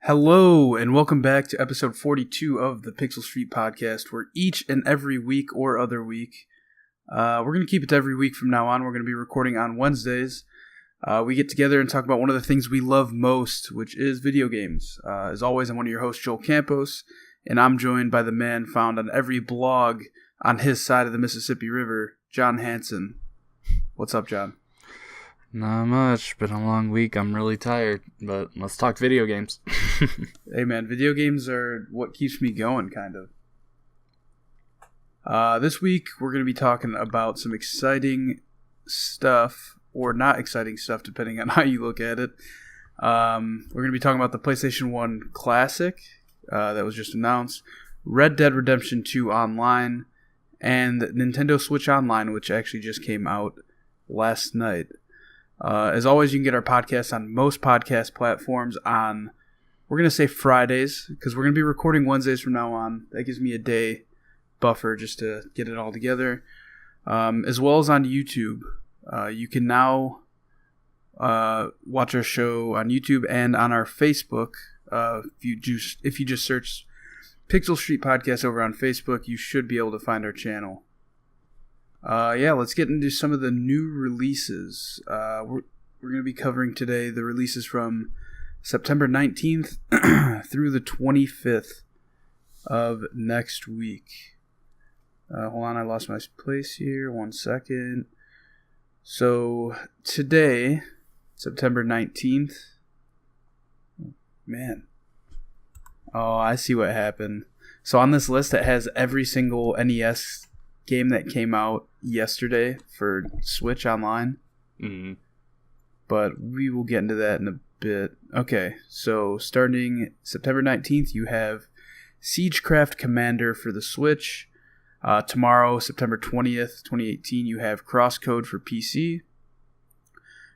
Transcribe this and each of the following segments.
Hello, and welcome back to episode 42 of the Pixel Street Podcast, where each and every week or other week, we're going to keep it to every week from now on. We're going to be recording on Wednesdays. We get together and talk about one of the things we love most, which is video games. As always, I'm one of your hosts, Joel Campos, and I'm joined by the man found on every blog on his side of the Mississippi River, John Hansen. What's up, John? Not much. Been a long week. I'm really tired, but let's talk video games. Hey, man, video games are what keeps me going, kind of. This week, we're going to be talking about some exciting stuff, or not exciting stuff, depending on how you look at it. We're going to be talking about the PlayStation 1 Classic that was just announced, Red Dead Redemption 2 Online, and Nintendo Switch Online, which actually just came out last night. As always, you can get our podcast on most podcast platforms on, we're going to say Fridays, because we're going to be recording Wednesdays from now on. That gives me a day buffer just to get it all together. As well as on YouTube. You can now watch our show on YouTube and on our Facebook. If you just search Pixel Street Podcast over on Facebook, you should be able to find our channel. Let's get into some of the new releases. We're going to be covering today the releases from September 19th through the 25th of next week. Hold on, I lost my place here. 1 second. So, today, September 19th. Man. Oh, I see what happened. So, on this list, it has every single NES game that came out yesterday for Switch Online. Mm-hmm. But we will get into that in a bit. Okay, so starting September 19th, you have Siegecraft Commander for the Switch. Tomorrow, September 20th, 2018, you have Crosscode for PC.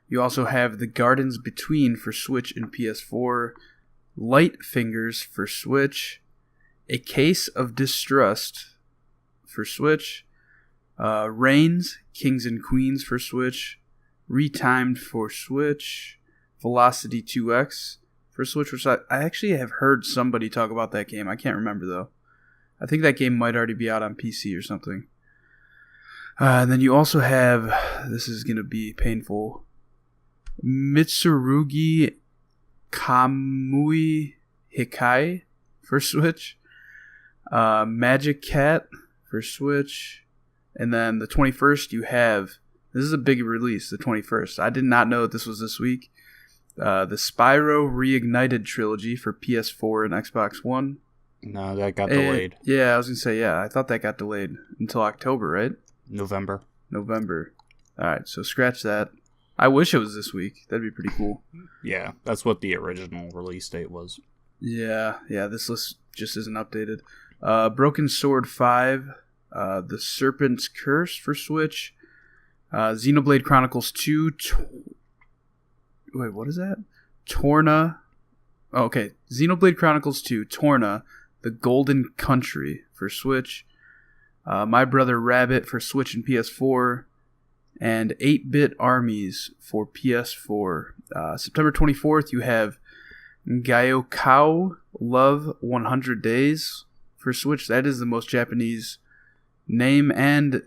You also have The Gardens Between for Switch and PS4. Light Fingers for Switch. A Case of Distrust for Switch. Reigns, Kings and Queens for Switch. Retimed for Switch. Velocity 2X for Switch, which I actually have heard somebody talk about that game. I can't remember, though. I think that game might already be out on PC or something. And then you also have, this is going to be painful, Mitsurugi Kamui Hikai for Switch. Magic Cat for Switch. And then the 21st, you have, this is a big release, the 21st. I did not know that this was this week. The Spyro Reignited Trilogy for PS4 and Xbox One. No, that got delayed. Yeah, I was going to say, I thought that got delayed until October, right? November. Alright, so scratch that. I wish it was this week. That'd be pretty cool. Yeah, that's what the original release date was. Yeah, this list just isn't updated. Broken Sword 5, The Serpent's Curse for Switch, Xenoblade Chronicles 2, wait, what is that? Torna, Xenoblade Chronicles 2, Torna, The Golden Country for Switch, My Brother Rabbit for Switch and PS4, and 8-Bit Armies for PS4. September 24th, you have Gyokao Love 100 Days for Switch. That is the most Japanese name and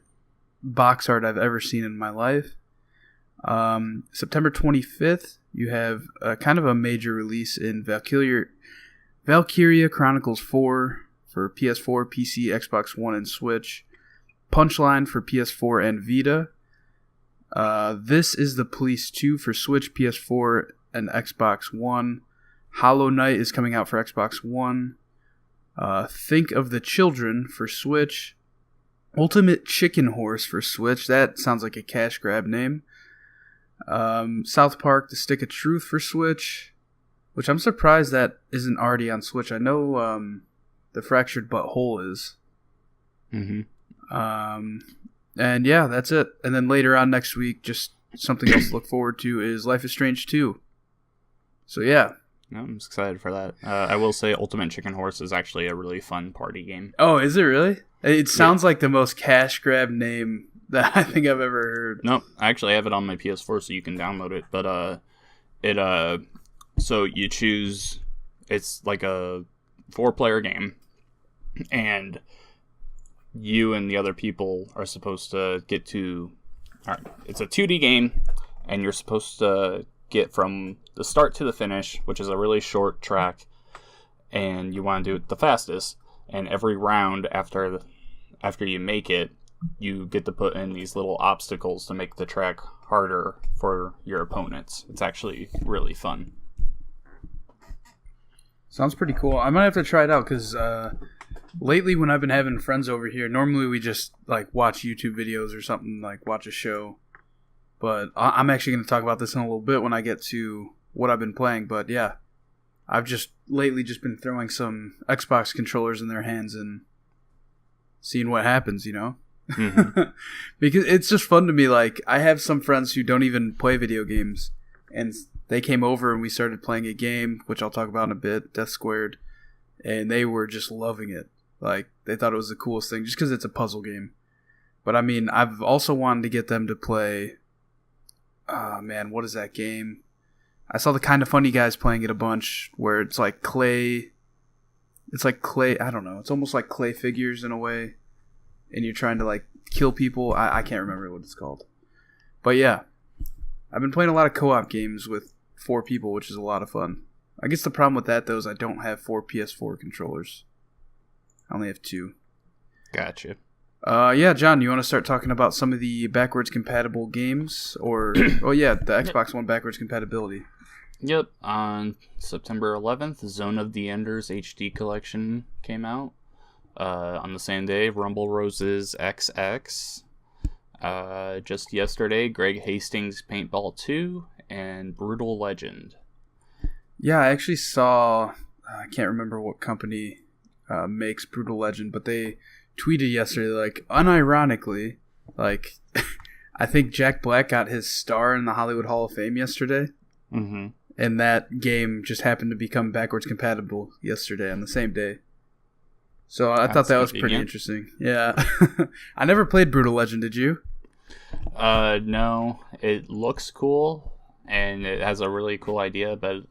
box art I've ever seen in my life. September 25th, you have kind of a major release in Valkyria Chronicles 4 for PS4, PC, Xbox One, and Switch. Punchline for PS4 and Vita. This is the Police 2 for Switch, PS4, and Xbox One. Hollow Knight is coming out for Xbox One. Think of the Children for Switch. Ultimate Chicken Horse for Switch. That sounds like a cash grab name. South Park: The Stick of Truth for Switch, which I'm surprised that isn't already on Switch. I know The Fractured But Whole is. Mm-hmm. And yeah, that's it. And then later on next week, just something else to look forward to is Life is Strange 2. So yeah. I'm excited for that. I will say Ultimate Chicken Horse is actually a really fun party game. Oh, is it really? It sounds like the most cash grab name that I think I've ever heard. Nope, I actually have it on my PS4 so you can download it. But so you choose it's like a 4-player game, and you and the other people are supposed to get to. All right, it's a 2D game, and you're supposed to get from the start to the finish, which is a really short track, and you want to do it the fastest. And every round after you make it, you get to put in these little obstacles to make the track harder for your opponents. It's actually really fun. Sounds pretty cool. I might have to try it out because lately when I've been having friends over here, normally we just like watch YouTube videos or something, like watch a show. But I'm actually going to talk about this in a little bit when I get to what I've been playing. But yeah, I've just lately just been throwing some Xbox controllers in their hands and seeing what happens, you know? Mm-hmm. Because it's just fun to me. Like, I have some friends who don't even play video games, and they came over and we started playing a game, which I'll talk about in a bit, Death Squared, and they were just loving it. Like, they thought it was the coolest thing just because it's a puzzle game. But I mean, I've also wanted to get them to play, oh man, what is that game? I saw the Kind of Funny guys playing it a bunch, where it's like clay, I don't know, it's almost like clay figures in a way, and you're trying to like kill people. I can't remember what it's called. But yeah, I've been playing a lot of co-op games with 4 people, which is a lot of fun. I guess the problem with that, though, is I don't have 4 PS4 controllers. I only have 2. Gotcha. Yeah, John, you want to start talking about some of the backwards compatible games? Or, oh yeah, the Xbox One backwards compatibility. Yep. On September 11th, Zone of the Enders HD Collection came out. On the same day, Rumble Roses XX. Just yesterday, Greg Hastings Paintball 2 and Brutal Legend. Yeah, I actually saw, I can't remember what company makes Brutal Legend, but they tweeted yesterday, like, unironically, like, I think Jack Black got his star in the Hollywood Hall of Fame yesterday. Mm-hmm. And that game just happened to become backwards compatible yesterday on the same day. So I thought that was pretty interesting. Yeah. I never played Brutal Legend, did you? No. It looks cool, and it has a really cool idea, but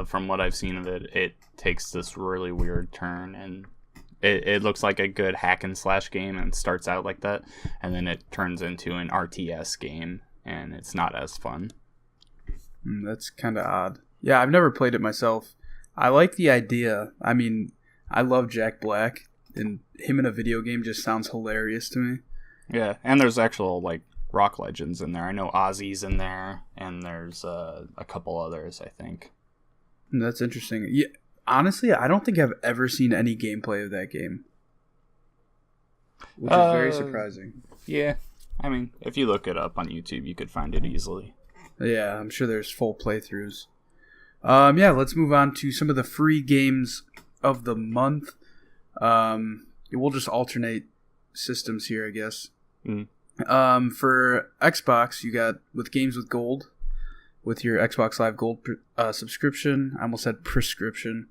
from what I've seen of it, it takes this really weird turn, and it looks like a good hack and slash game, and starts out like that, and then it turns into an RTS game, and it's not as fun. That's kind of odd. Yeah, I've never played it myself. I like the idea. I mean, I love Jack Black, and him in a video game just sounds hilarious to me. Yeah, and there's actual, like, rock legends in there. I know Ozzy's in there, and there's a couple others, I think. That's interesting. Yeah, honestly, I don't think I've ever seen any gameplay of that game, which is very surprising. Yeah, I mean, if you look it up on YouTube, you could find it easily. Yeah, I'm sure there's full playthroughs. Yeah, let's move on to some of the free games of the month. We'll just alternate systems here, I guess. Mm. For Xbox, you got with Games with Gold, with your Xbox Live Gold subscription. I almost said prescription.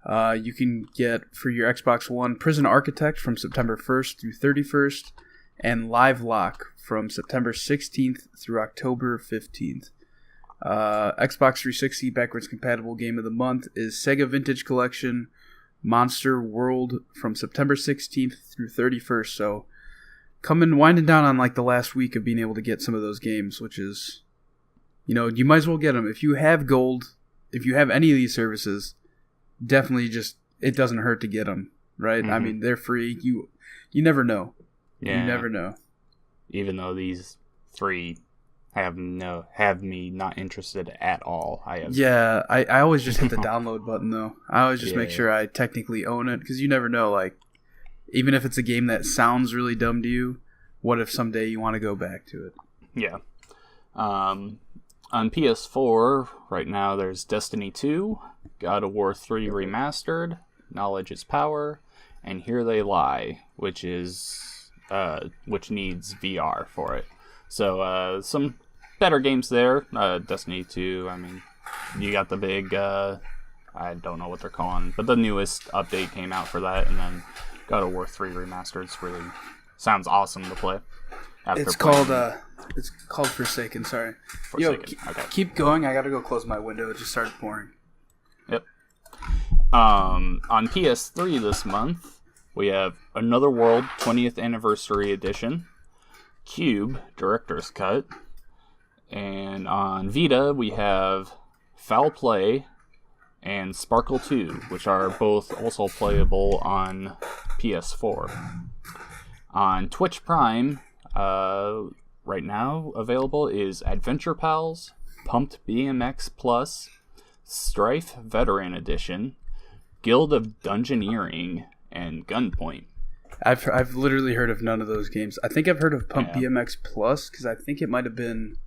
You can get for your Xbox One Prison Architect from September 1st through 31st, and Live Lock from September 16th through October 15th. Xbox 360 backwards compatible game of the month is Sega Vintage Collection Monster World from September 16th through 31st. So coming winding down on like the last week of being able to get some of those games, which is, you know, you might as well get them if you have gold. If you have any of these services, definitely just, it doesn't hurt to get them, right? Mm-hmm. I mean, they're free. You never know. Yeah. You never know. Even though these 3 have me not interested at all. Yeah, I always just hit the download button though. I always just make sure I technically own it, because you never know. Like, even if it's a game that sounds really dumb to you, what if someday you want to go back to it? Yeah. On PS4 right now, there's Destiny 2, God of War 3 Remastered, Knowledge is Power, and Here They Lie, which needs VR for it. So some better games there. Destiny 2, I mean, you got the big, I don't know what they're calling, but the newest update came out for that, and then God of War 3 Remastered really sounds awesome to play. It's called Forsaken, sorry. Forsaken. Yo, keep going. I gotta go close my window. It just started pouring. Yep. On PS3 this month, we have Another World 20th Anniversary Edition, Cube Director's Cut, and on Vita we have Foul Play and Sparkle 2, which are both also playable on PS4. On Twitch Prime, right now available is Adventure Pals, Pumped BMX Plus, Strife Veteran Edition, Guild of Dungeoneering, and Gunpoint. I've literally heard of none of those games. I think I've heard of Pump BMX Plus because I think it might have been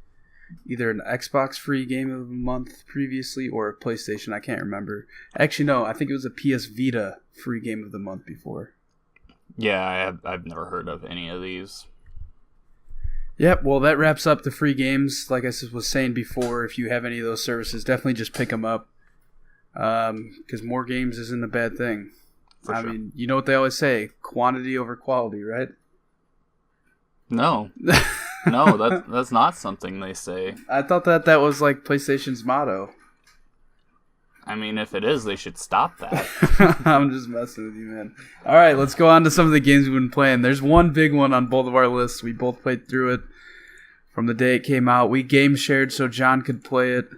either an Xbox free game of the month previously or a PlayStation. I can't remember. Actually, no. I think it was a PS Vita free game of the month before. Yeah, I've never heard of any of these. Yep, well, that wraps up the free games. Like I was saying before, if you have any of those services, definitely just pick them up. Because more games isn't a bad thing. I mean, you know what they always say, quantity over quality, right? No. No, that's not something they say. I thought that was like PlayStation's motto. I mean, if it is, they should stop that. I'm just messing with you, man. All right, let's go on to some of the games we've been playing. There's one big one on both of our lists. We both played through it from the day it came out. We game shared so John could play it.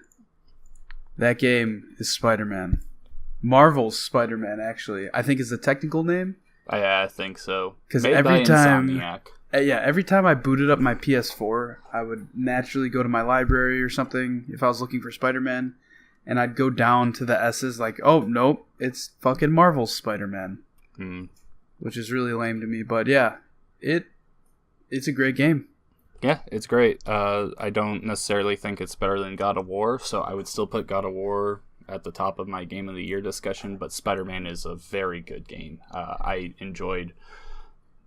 That game is Spider-Man. Marvel's Spider-Man, actually. I think is the technical name. I think so. Because every time I booted up my PS4, I would naturally go to my library or something if I was looking for Spider-Man. And I'd go down to the S's like, oh, nope, it's fucking Marvel's Spider-Man. Which is really lame to me. But yeah, it's a great game. Yeah, it's great. I don't necessarily think it's better than God of War, so I would still put God of War at the top of my Game of the Year discussion, but Spider-Man is a very good game. I enjoyed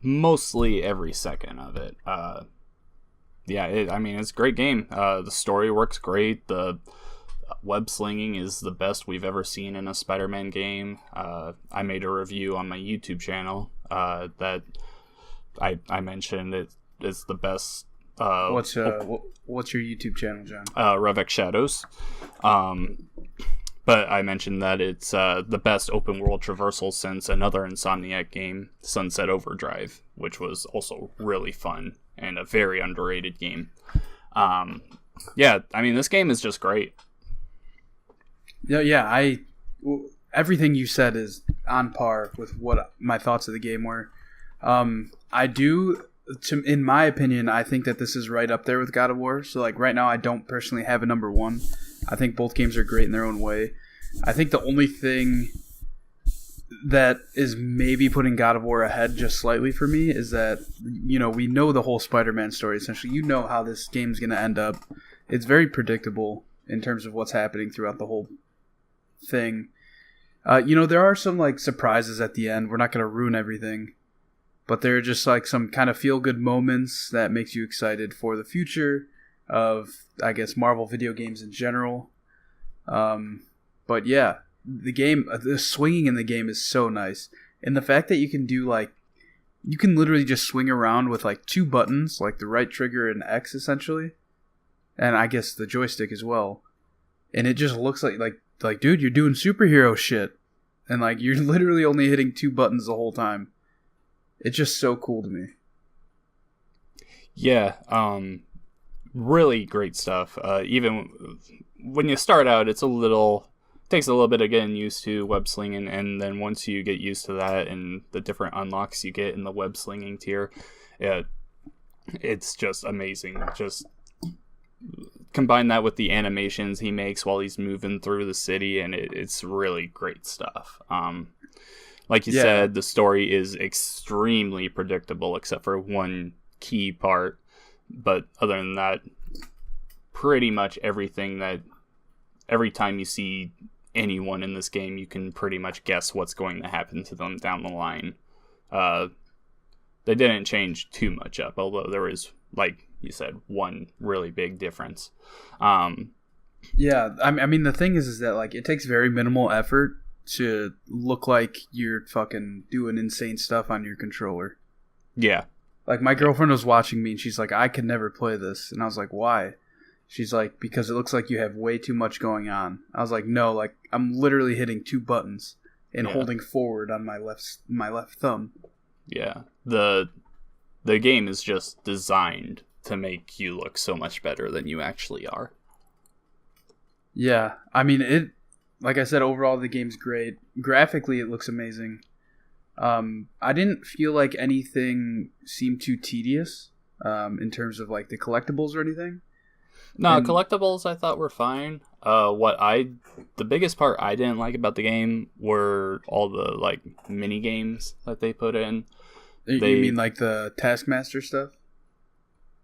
mostly every second of it. It's a great game. The story works great. The web slinging is the best we've ever seen in a Spider-Man game. I made a review on my YouTube channel that I mentioned it's the best. What's your YouTube channel, John? Revec Shadows. But I mentioned that it's the best open world traversal since another Insomniac game, Sunset Overdrive, which was also really fun and a very underrated game. This game is just great. Yeah, everything you said is on par with what my thoughts of the game were. In my opinion, I think that this is right up there with God of War. So, like, right now, I don't personally have a number one. I think both games are great in their own way. I think the only thing that is maybe putting God of War ahead just slightly for me is that, we know the whole Spider-Man story, essentially. You know how this game's going to end up. It's very predictable in terms of what's happening throughout the whole thing. There are some, like, surprises at the end. We're not going to ruin everything. But there are just like some kind of feel-good moments that makes you excited for the future of, I guess, Marvel video games in general. But yeah, the swinging in the game is so nice. And the fact that you can you can literally just swing around with like two buttons, like the right trigger and X essentially. And I guess the joystick as well. And it just looks like dude, you're doing superhero shit. And like you're literally only hitting two buttons the whole time. It's just so cool to me. Yeah, really great stuff. Even when you start out, takes a little bit of getting used to web slinging, and then once you get used to that and the different unlocks you get in the web slinging tier, it's just amazing. Just combine that with the animations he makes while he's moving through the city, and it's really great stuff. Like you said, the story is extremely predictable except for one key part. But other than that, pretty much every time you see anyone in this game, you can pretty much guess what's going to happen to them down the line. They didn't change too much up, although there was, like you said, one really big difference. I mean, the thing is that like it takes very minimal effort to look like you're fucking doing insane stuff on your controller. Yeah. Like, my girlfriend was watching me, and she's like, I could never play this. And I was like, why? She's like, because it looks like you have way too much going on. I was like, no, like, I'm literally hitting two buttons. and holding forward on my left thumb. Yeah. The game is just designed to make you look so much better than you actually are. Yeah, I mean, like I said, overall the game's great. Graphically, it looks amazing. I didn't feel like anything seemed too tedious in terms of like the collectibles or anything. No, collectibles I thought were fine. The biggest part I didn't like about the game were all the like mini games that they put in. You mean like the Taskmaster stuff?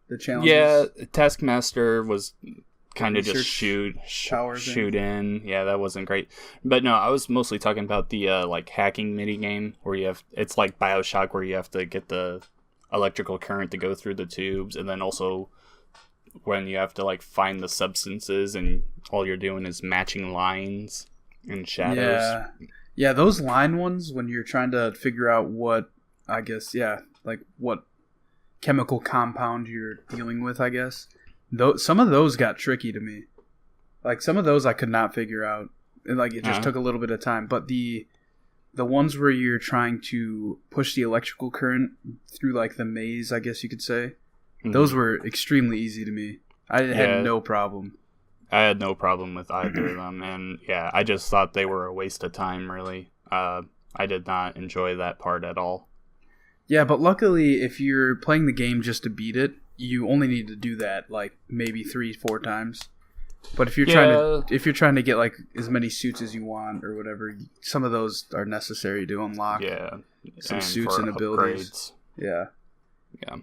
The challenges? Yeah, Taskmaster was kind of just shoot in. Yeah, that wasn't great. But no, I was mostly talking about the like hacking mini game where it's like BioShock where you have to get the electrical current to go through the tubes, and then also when you have to like find the substances and all you're doing is matching lines and shadows. Yeah, those line ones when you're trying to figure out what what chemical compound you're dealing with, I guess. Some of those got tricky to me. Like some of those I could not figure out. And like it just took a little bit of time. But the ones where you're trying to push the electrical current through like the maze, I guess you could say, those were extremely easy to me. I had no problem. I had no problem with either of them, and yeah, I just thought they were a waste of time, really. I did not enjoy that part at all. Yeah, but luckily, if you're playing the game just to beat it, you only need to do that like maybe 3-4 times. But if you're trying to get like as many suits as you want or whatever, some of those are necessary to unlock. Some suits and abilities. Upgrades. Yeah.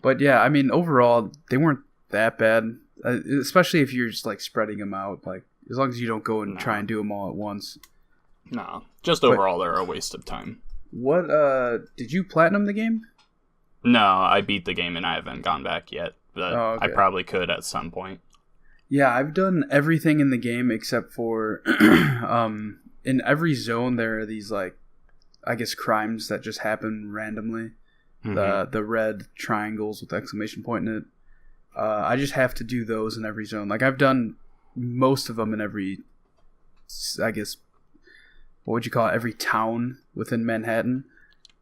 But yeah, I mean, overall, they weren't that bad. Especially if you're just like spreading them out. Like as long as you don't go and try and do them all at once. No, just overall, they're a waste of time. What did you platinum the game? No, I beat the game and I haven't gone back yet, but I probably could at some point. Yeah, I've done everything in the game except for in every zone there are these like I guess crimes that just happen randomly. The red triangles with exclamation point in it. I just have to do those in every zone. Like I've done most of them in every, I guess, what would you call it? Every town within Manhattan.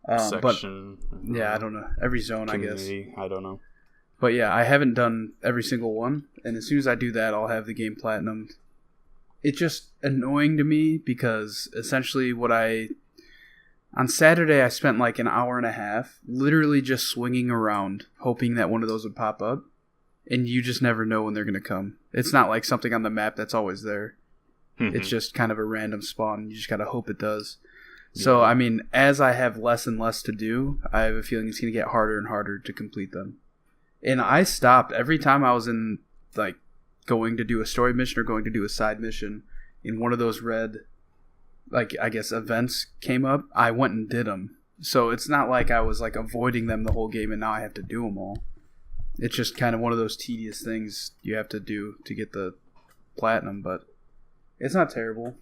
Section. But yeah, I don't know. Every zone, community, I guess. I don't know. But yeah, I haven't done every single one. And as soon as I do that, I'll have the game platinumed. It's just annoying to me because essentially on Saturday, I spent like an hour and a half literally just swinging around, hoping that one of those would pop up. And you just never know when they're going to come. It's not like something on the map that's always there. It's just kind of a random spawn. You just got to hope it does. So, I mean, as I have less and less to do, I have a feeling it's going to get harder and harder to complete them. And I stopped every time I was in, like, going to do a story mission or going to do a side mission. In one of those red, like, I guess, events came up, I went and did them. So it's not like I was, like, avoiding them the whole game and now I have to do them all. It's just kind of one of those tedious things you have to do to get the platinum, but it's not terrible.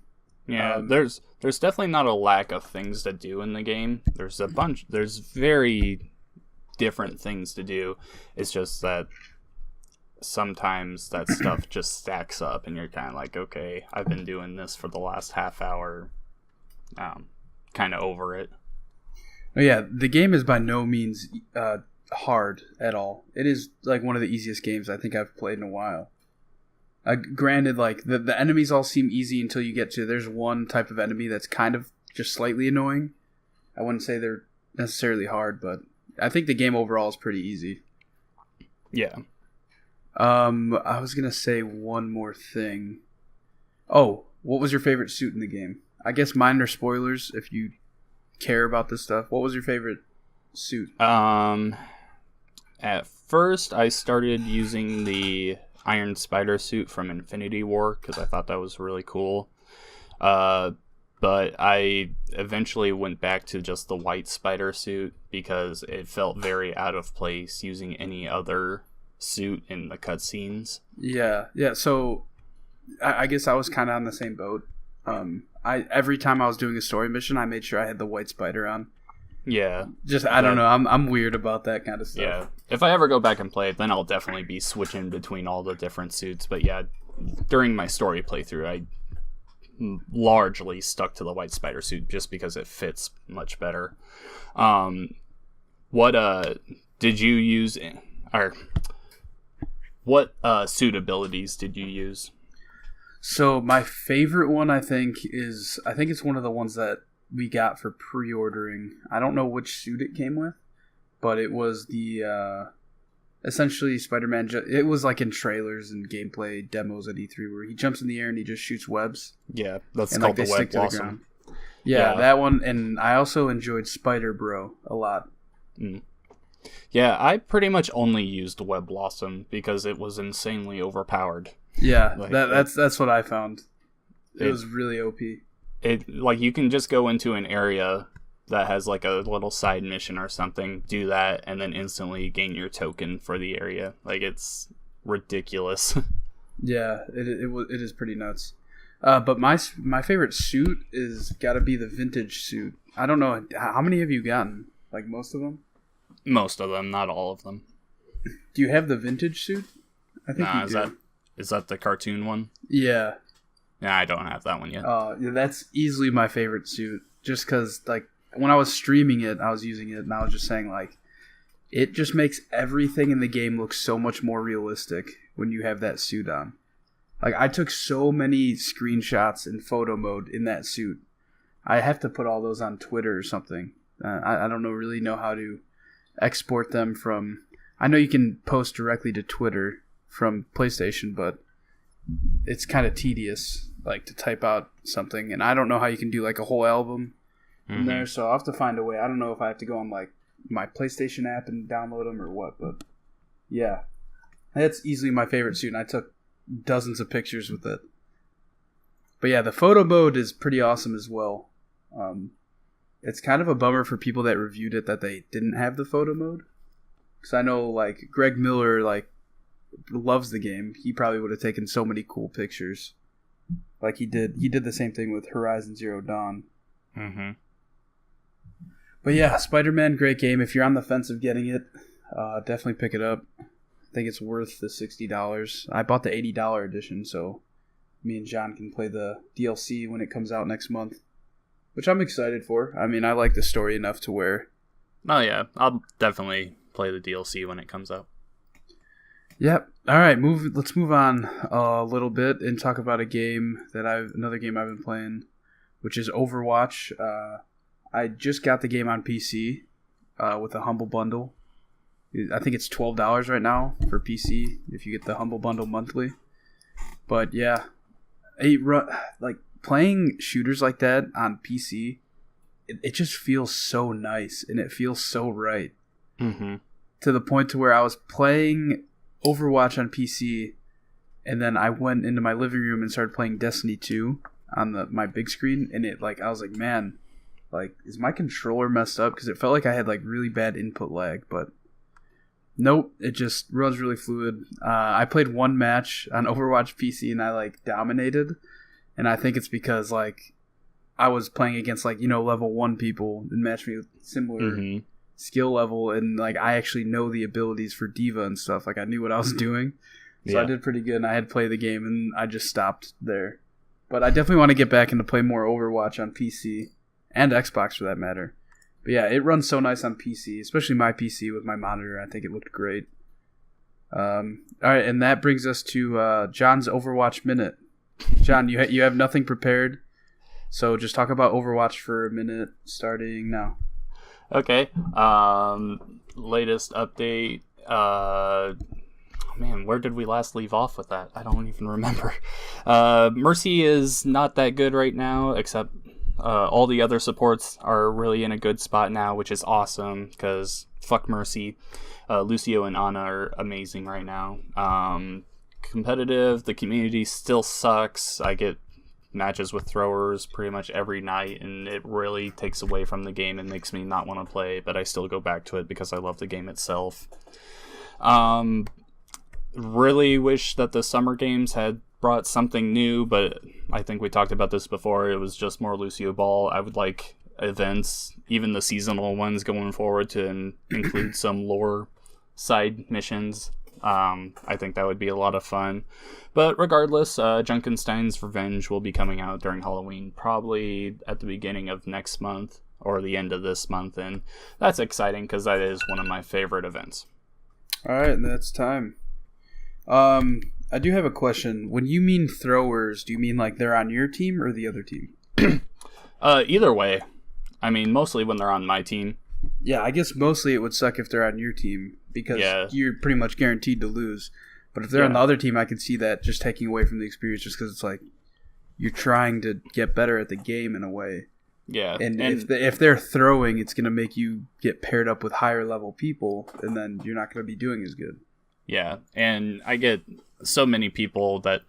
Yeah, there's definitely not a lack of things to do in the game. There's very different things to do. It's just that sometimes that stuff just stacks up and you're kind of like, okay, I've been doing this for the last half hour. Kind of over it. Yeah, the game is by no means hard at all. It is like one of the easiest games I think I've played in a while. Granted, like the enemies all seem easy until you get to there's one type of enemy that's kind of just slightly annoying. I wouldn't say they're necessarily hard, but I think the game overall is pretty easy. Yeah. I was gonna say one more thing. Oh, what was your favorite suit in the game? I guess mine are spoilers if you care about this stuff. What was your favorite suit? At first I started using the Iron Spider suit from Infinity War because I thought that was really cool. But I eventually went back to just the white spider suit because it felt very out of place using any other suit in the cutscenes. Yeah. So I guess I was kind of on the same boat. Every time I was doing a story mission, I made sure I had the white spider on. Yeah. I don't know. I'm weird about that kind of stuff. Yeah. If I ever go back and play it, then I'll definitely be switching between all the different suits. But yeah, during my story playthrough, I largely stuck to the white spider suit just because it fits much better. What did you use, or what suit abilities did you use? So my favorite one, I think it's one of the ones that we got for pre-ordering. I don't know which suit it came with, but it was the essentially Spider-Man. It was like in trailers and gameplay demos at E3 where he jumps in the air and he just shoots webs. Yeah, that's called the Web Blossom. Yeah, that one. And I also enjoyed Spider Bro a lot. Yeah, I pretty much only used Web Blossom because it was insanely overpowered. Yeah, that's what I found. It was really OP. Like, you can just go into an area that has like a little side mission or something, do that, and then instantly gain your token for the area. Like, it's ridiculous. Yeah, it is pretty nuts. But my favorite suit is got to be the vintage suit. I don't know, how many have you gotten? Like most of them? Most of them, not all of them. Do you have the vintage suit? I think you do. Is that the cartoon one? Yeah. Yeah, I don't have that one yet. Yeah, that's easily my favorite suit. Just because, like, when I was streaming it, I was using it, and I was just saying, like, it just makes everything in the game look so much more realistic when you have that suit on. Like, I took so many screenshots in photo mode in that suit. I have to put all those on Twitter or something. I don't really know how to export them from... I know you can post directly to Twitter from PlayStation, but it's kind of tedious, like, to type out something. And I don't know how you can do, like, a whole album in there, so I'll have to find a way. I don't know if I have to go on, like, my PlayStation app and download them or what, but yeah. That's easily my favorite suit, and I took dozens of pictures with it. But yeah, the photo mode is pretty awesome as well. It's kind of a bummer for people that reviewed it that they didn't have the photo mode. Because I know, like, Greg Miller, like, loves the game. He probably would have taken so many cool pictures. Like he did the same thing with Horizon Zero Dawn. But yeah, Spider-Man, great game. If you're on the fence of getting it, definitely pick it up. I think it's worth the $60. I bought the $80 edition, so me and John can play the DLC when it comes out next month, which I'm excited for. I mean, I like the story enough to where... Oh yeah, I'll definitely play the DLC when it comes out. Yep. All right, let's move on a little bit and talk about another game I've been playing, which is Overwatch. I just got the game on PC with a Humble Bundle. I think it's $12 right now for PC if you get the Humble Bundle monthly. But yeah, like playing shooters like that on PC, it just feels so nice and it feels so right. To the point to where I was playing Overwatch on PC, and then I went into my living room and started playing Destiny 2 on my big screen, and I was like, man, like, is my controller messed up? Because it felt like I had like really bad input lag, but nope, it just runs really fluid. I played one match on Overwatch PC and I like dominated, and I think it's because like I was playing against like, you know, level 1 people and matched me with similar skill level, and like I actually know the abilities for Diva and stuff. Like I knew what I was doing, so I did pretty good, and I had played the game and I just stopped there. But I definitely want to get back into play more Overwatch on PC and Xbox for that matter. But yeah, it runs so nice on PC, especially my PC with my monitor. I think it looked great. All right, and that brings us to John's Overwatch Minute. John, you have nothing prepared, so just talk about Overwatch for a minute, starting now. Okay. Latest update. Man, where did we last leave off with that? I don't even remember. Mercy is not that good right now, except all the other supports are really in a good spot now, which is awesome, because fuck Mercy. Lucio and Ana are amazing right now. Competitive, the community still sucks. I get matches with throwers pretty much every night, and it really takes away from the game and makes me not want to play, but I still go back to it because I love the game itself. Really wish that the summer games had brought something new, but I think we talked about this before. It was just more Lucio Ball. I would like events, even the seasonal ones going forward, to include some lore side missions. I think that would be a lot of fun. But regardless, Junkenstein's Revenge will be coming out during Halloween, probably at the beginning of next month or the end of this month, and that's exciting because that is one of my favorite events. All right, that's time. I do have a question. When you mean throwers, do you mean like they're on your team or the other team? Either way. I mean, mostly when they're on my team. Yeah, I guess mostly it would suck if they're on your team because you're pretty much guaranteed to lose. But if they're on the other team, I can see that just taking away from the experience just because it's like you're trying to get better at the game in a way. Yeah. And if they're throwing, it's going to make you get paired up with higher level people, and then you're not going to be doing as good. Yeah, and I get so many people that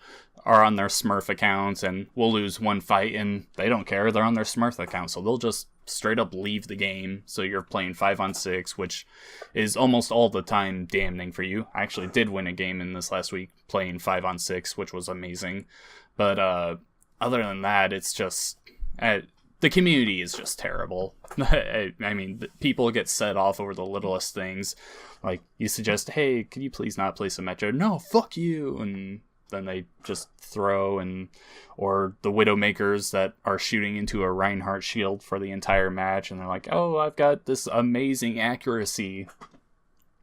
are on their Smurf accounts and will lose one fight and they don't care. They're on their Smurf account, so they'll just straight up leave the game. So you're playing 5-on-6, which is almost all the time damning for you. I actually did win a game in this last week playing 5-on-6, which was amazing. But other than that, it's just... the community is just terrible. I mean, people get set off over the littlest things. Like, you suggest, hey, could you please not play Symmetra? No, fuck you! And then they just throw, or the Widowmakers that are shooting into a Reinhardt shield for the entire match, and they're like, oh, I've got this amazing accuracy.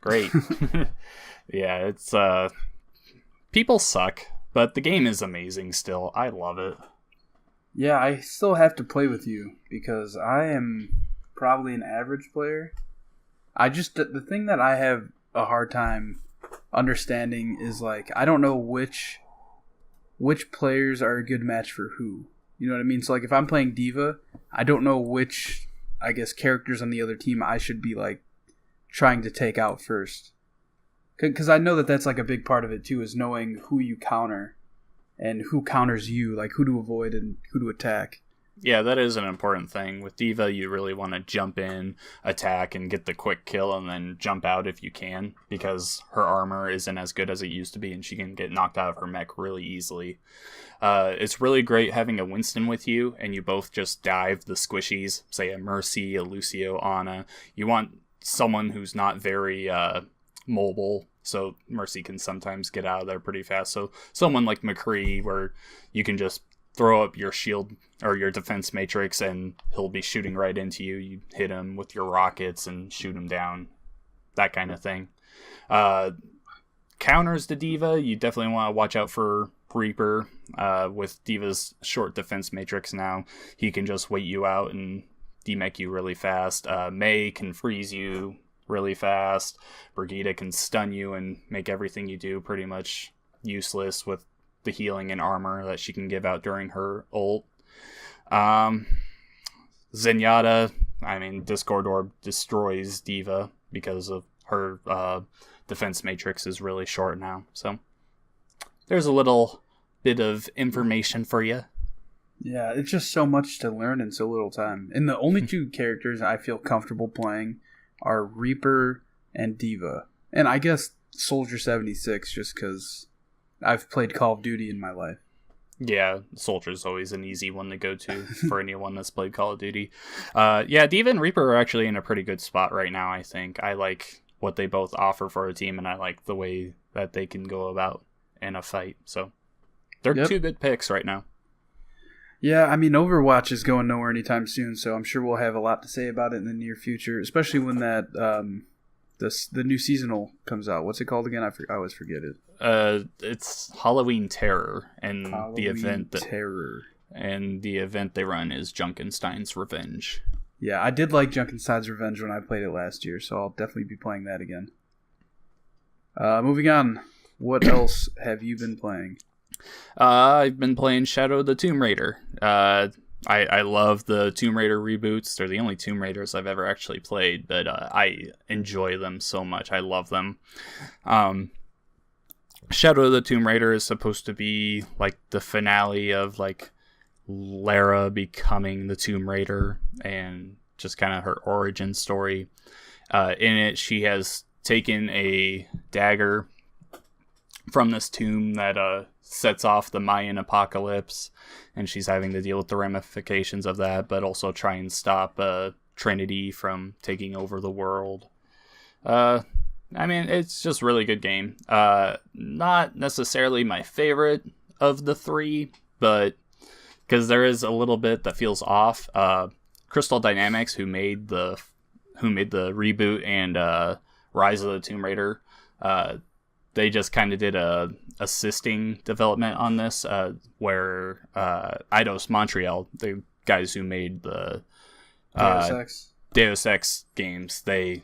Great. Yeah, it's, people suck, but the game is amazing still. I love it. Yeah, I still have to play with you because I am probably an average player. The thing that I have a hard time understanding is like I don't know which players are a good match for who. You know what I mean? So like if I'm playing D.Va, I don't know which characters on the other team I should be like trying to take out first. Because I know that that's like a big part of it too, is knowing who you counter. And who counters you, like who to avoid and who to attack. Yeah, that is an important thing. With D.Va, you really want to jump in, attack, and get the quick kill, and then jump out if you can, because her armor isn't as good as it used to be, and she can get knocked out of her mech really easily. It's really great having a Winston with you, and you both just dive the squishies, say a Mercy, a Lucio, Ana. You want someone who's not very mobile, so Mercy can sometimes get out of there pretty fast. So someone like McCree, where you can just throw up your shield or your defense matrix and he'll be shooting right into you. You hit him with your rockets and shoot him down. That kind of thing. Counters to D.Va, you definitely want to watch out for Reaper. With D.Va's short defense matrix now, he can just wait you out and demech you really fast. Mei can freeze you really fast. Brigitte can stun you and make everything you do pretty much useless with the healing and armor that she can give out during her ult. Zenyatta, I mean, Discord Orb destroys D.Va because of her defense matrix is really short now. So there's a little bit of information for you. Yeah, it's just so much to learn in so little time. And the only two characters I feel comfortable playing are Reaper and D.Va. And I guess Soldier 76, just because I've played Call of Duty in my life. Yeah, Soldier's always an easy one to go to for anyone that's played Call of Duty. Yeah, D.Va and Reaper are actually in a pretty good spot right now, I think. I like what they both offer for a team, and I like the way that they can go about in a fight. So they're two good picks right now. Yeah, I mean, Overwatch is going nowhere anytime soon, so I'm sure we'll have a lot to say about it in the near future, especially when that the new seasonal comes out. What's it called again? I always forget it. It's Halloween Terror, and Halloween the event they run is Junkenstein's Revenge. Yeah, I did like Junkenstein's Revenge when I played it last year, so I'll definitely be playing that again. Moving on, what else have you been playing? I've been playing Shadow of the Tomb Raider. I love the Tomb Raider reboots. They're the only Tomb Raiders I've ever actually played, but I enjoy them so much. I love them. Shadow of the Tomb Raider is supposed to be like the finale of like Lara becoming the Tomb Raider and just kind of her origin story. In it, she has taken a dagger from this tomb that sets off the Mayan apocalypse, and she's having to deal with the ramifications of that, but also try and stop Trinity from taking over the world. I mean, it's just a really good game. Not necessarily my favorite of the three, but because there is a little bit that feels off. Crystal Dynamics, who made the reboot and Rise of the Tomb Raider, they just kind of did a assisting development on this, where Eidos Montreal, the guys who made the Deus Ex games, they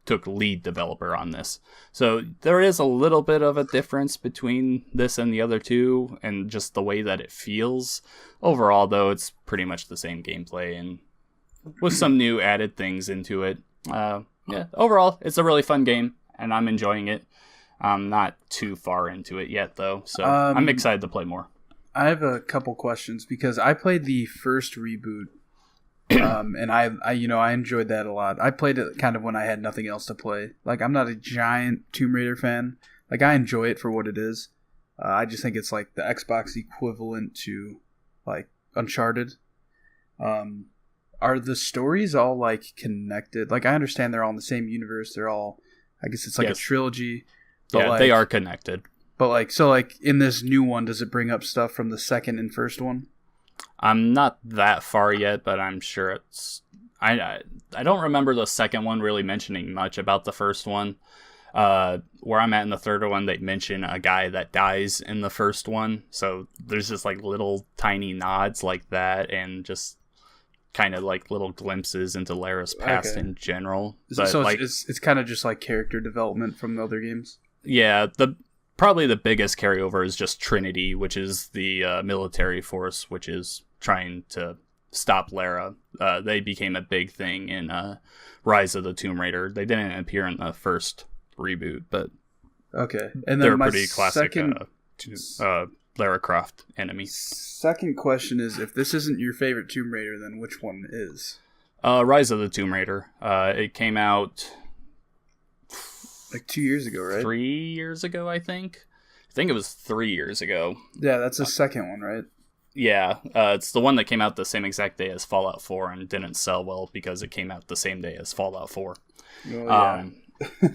took lead developer on this. So there is a little bit of a difference between this and the other two, and just the way that it feels. Overall, though, it's pretty much the same gameplay, and with some new added things into it. Overall, it's a really fun game, and I'm enjoying it. I'm not too far into it yet, though, so I'm excited to play more. I have a couple questions, because I played the first reboot, and I enjoyed that a lot. I played it kind of when I had nothing else to play. Like, I'm not a giant Tomb Raider fan. Like, I enjoy it for what it is. I just think it's like the Xbox equivalent to like Uncharted. Are the stories all like connected? Like, I understand they're all in the same universe. They're all, I guess it's like a trilogy. But yeah, they are connected. But like, so like in this new one, does it bring up stuff from the second and first one? I'm not that far yet, but I'm sure it's... I don't remember the second one really mentioning much about the first one. Where I'm at in the third one, they mention a guy that dies in the first one. So there's just like little tiny nods like that, and just kind of like little glimpses into Lara's past in general. But so it's kind of just like character development from the other games? Yeah, probably the biggest carryover is just Trinity, which is the military force, which is trying to stop Lara. They became a big thing in Rise of the Tomb Raider. They didn't appear in the first reboot, but okay, and then they're pretty classic Lara Croft enemy. Second question is, if this isn't your favorite Tomb Raider, then which one is? Rise of the Tomb Raider. It came out like 2 years ago, right? 3 years ago, I think. I think it was 3 years ago. Yeah, that's the second one, right? Yeah, it's the one that came out the same exact day as Fallout 4 and didn't sell well because it came out the same day as Fallout 4. Oh, yeah.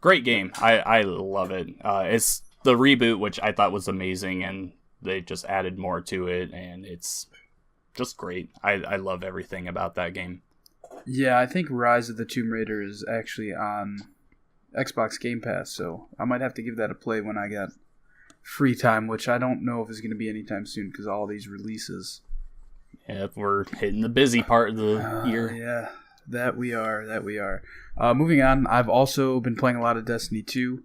Great game. I love it. It's the reboot, which I thought was amazing, and they just added more to it, and it's just great. I love everything about that game. Yeah, I think Rise of the Tomb Raider is actually on Xbox Game Pass, so I might have to give that a play when I get free time, which I don't know if it's going to be anytime soon because all these releases. Yeah, we're hitting the busy part of the year. Yeah, that we are. Moving on, I've also been playing a lot of Destiny 2.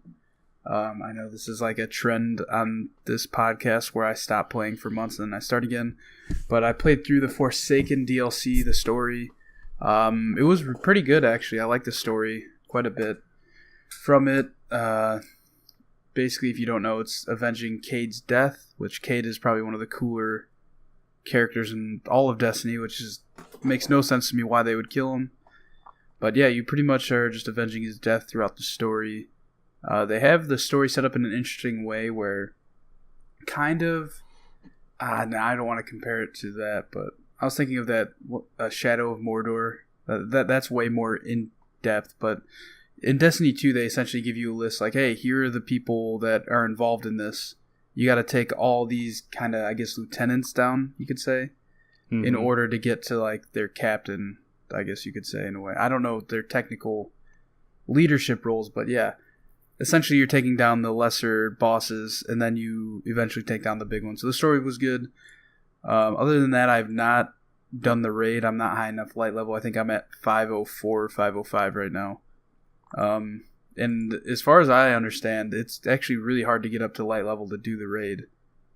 I know this is like a trend on this podcast where I stop playing for months and then I start again. But I played through the Forsaken DLC, the story. It was pretty good, actually. I like the story quite a bit. From it, basically, if you don't know, it's avenging Cade's death, which Cade is probably one of the cooler characters in all of Destiny, which makes no sense to me why they would kill him. But yeah, you pretty much are just avenging his death throughout the story. They have the story set up in an interesting way where kind of... I don't want to compare it to that, but I was thinking of that Shadow of Mordor. That's way more in-depth, but in Destiny 2, they essentially give you a list like, hey, here are the people that are involved in this. You got to take all these kind of, I guess, lieutenants down, you could say, in order to get to like their captain, I guess you could say, in a way. I don't know their technical leadership roles, but yeah. Essentially, you're taking down the lesser bosses, and then you eventually take down the big ones. So the story was good. Other than that, I've not done the raid. I'm not high enough light level. I think I'm at 504 or 505 right now. And as far as I understand, it's actually really hard to get up to light level to do the raid.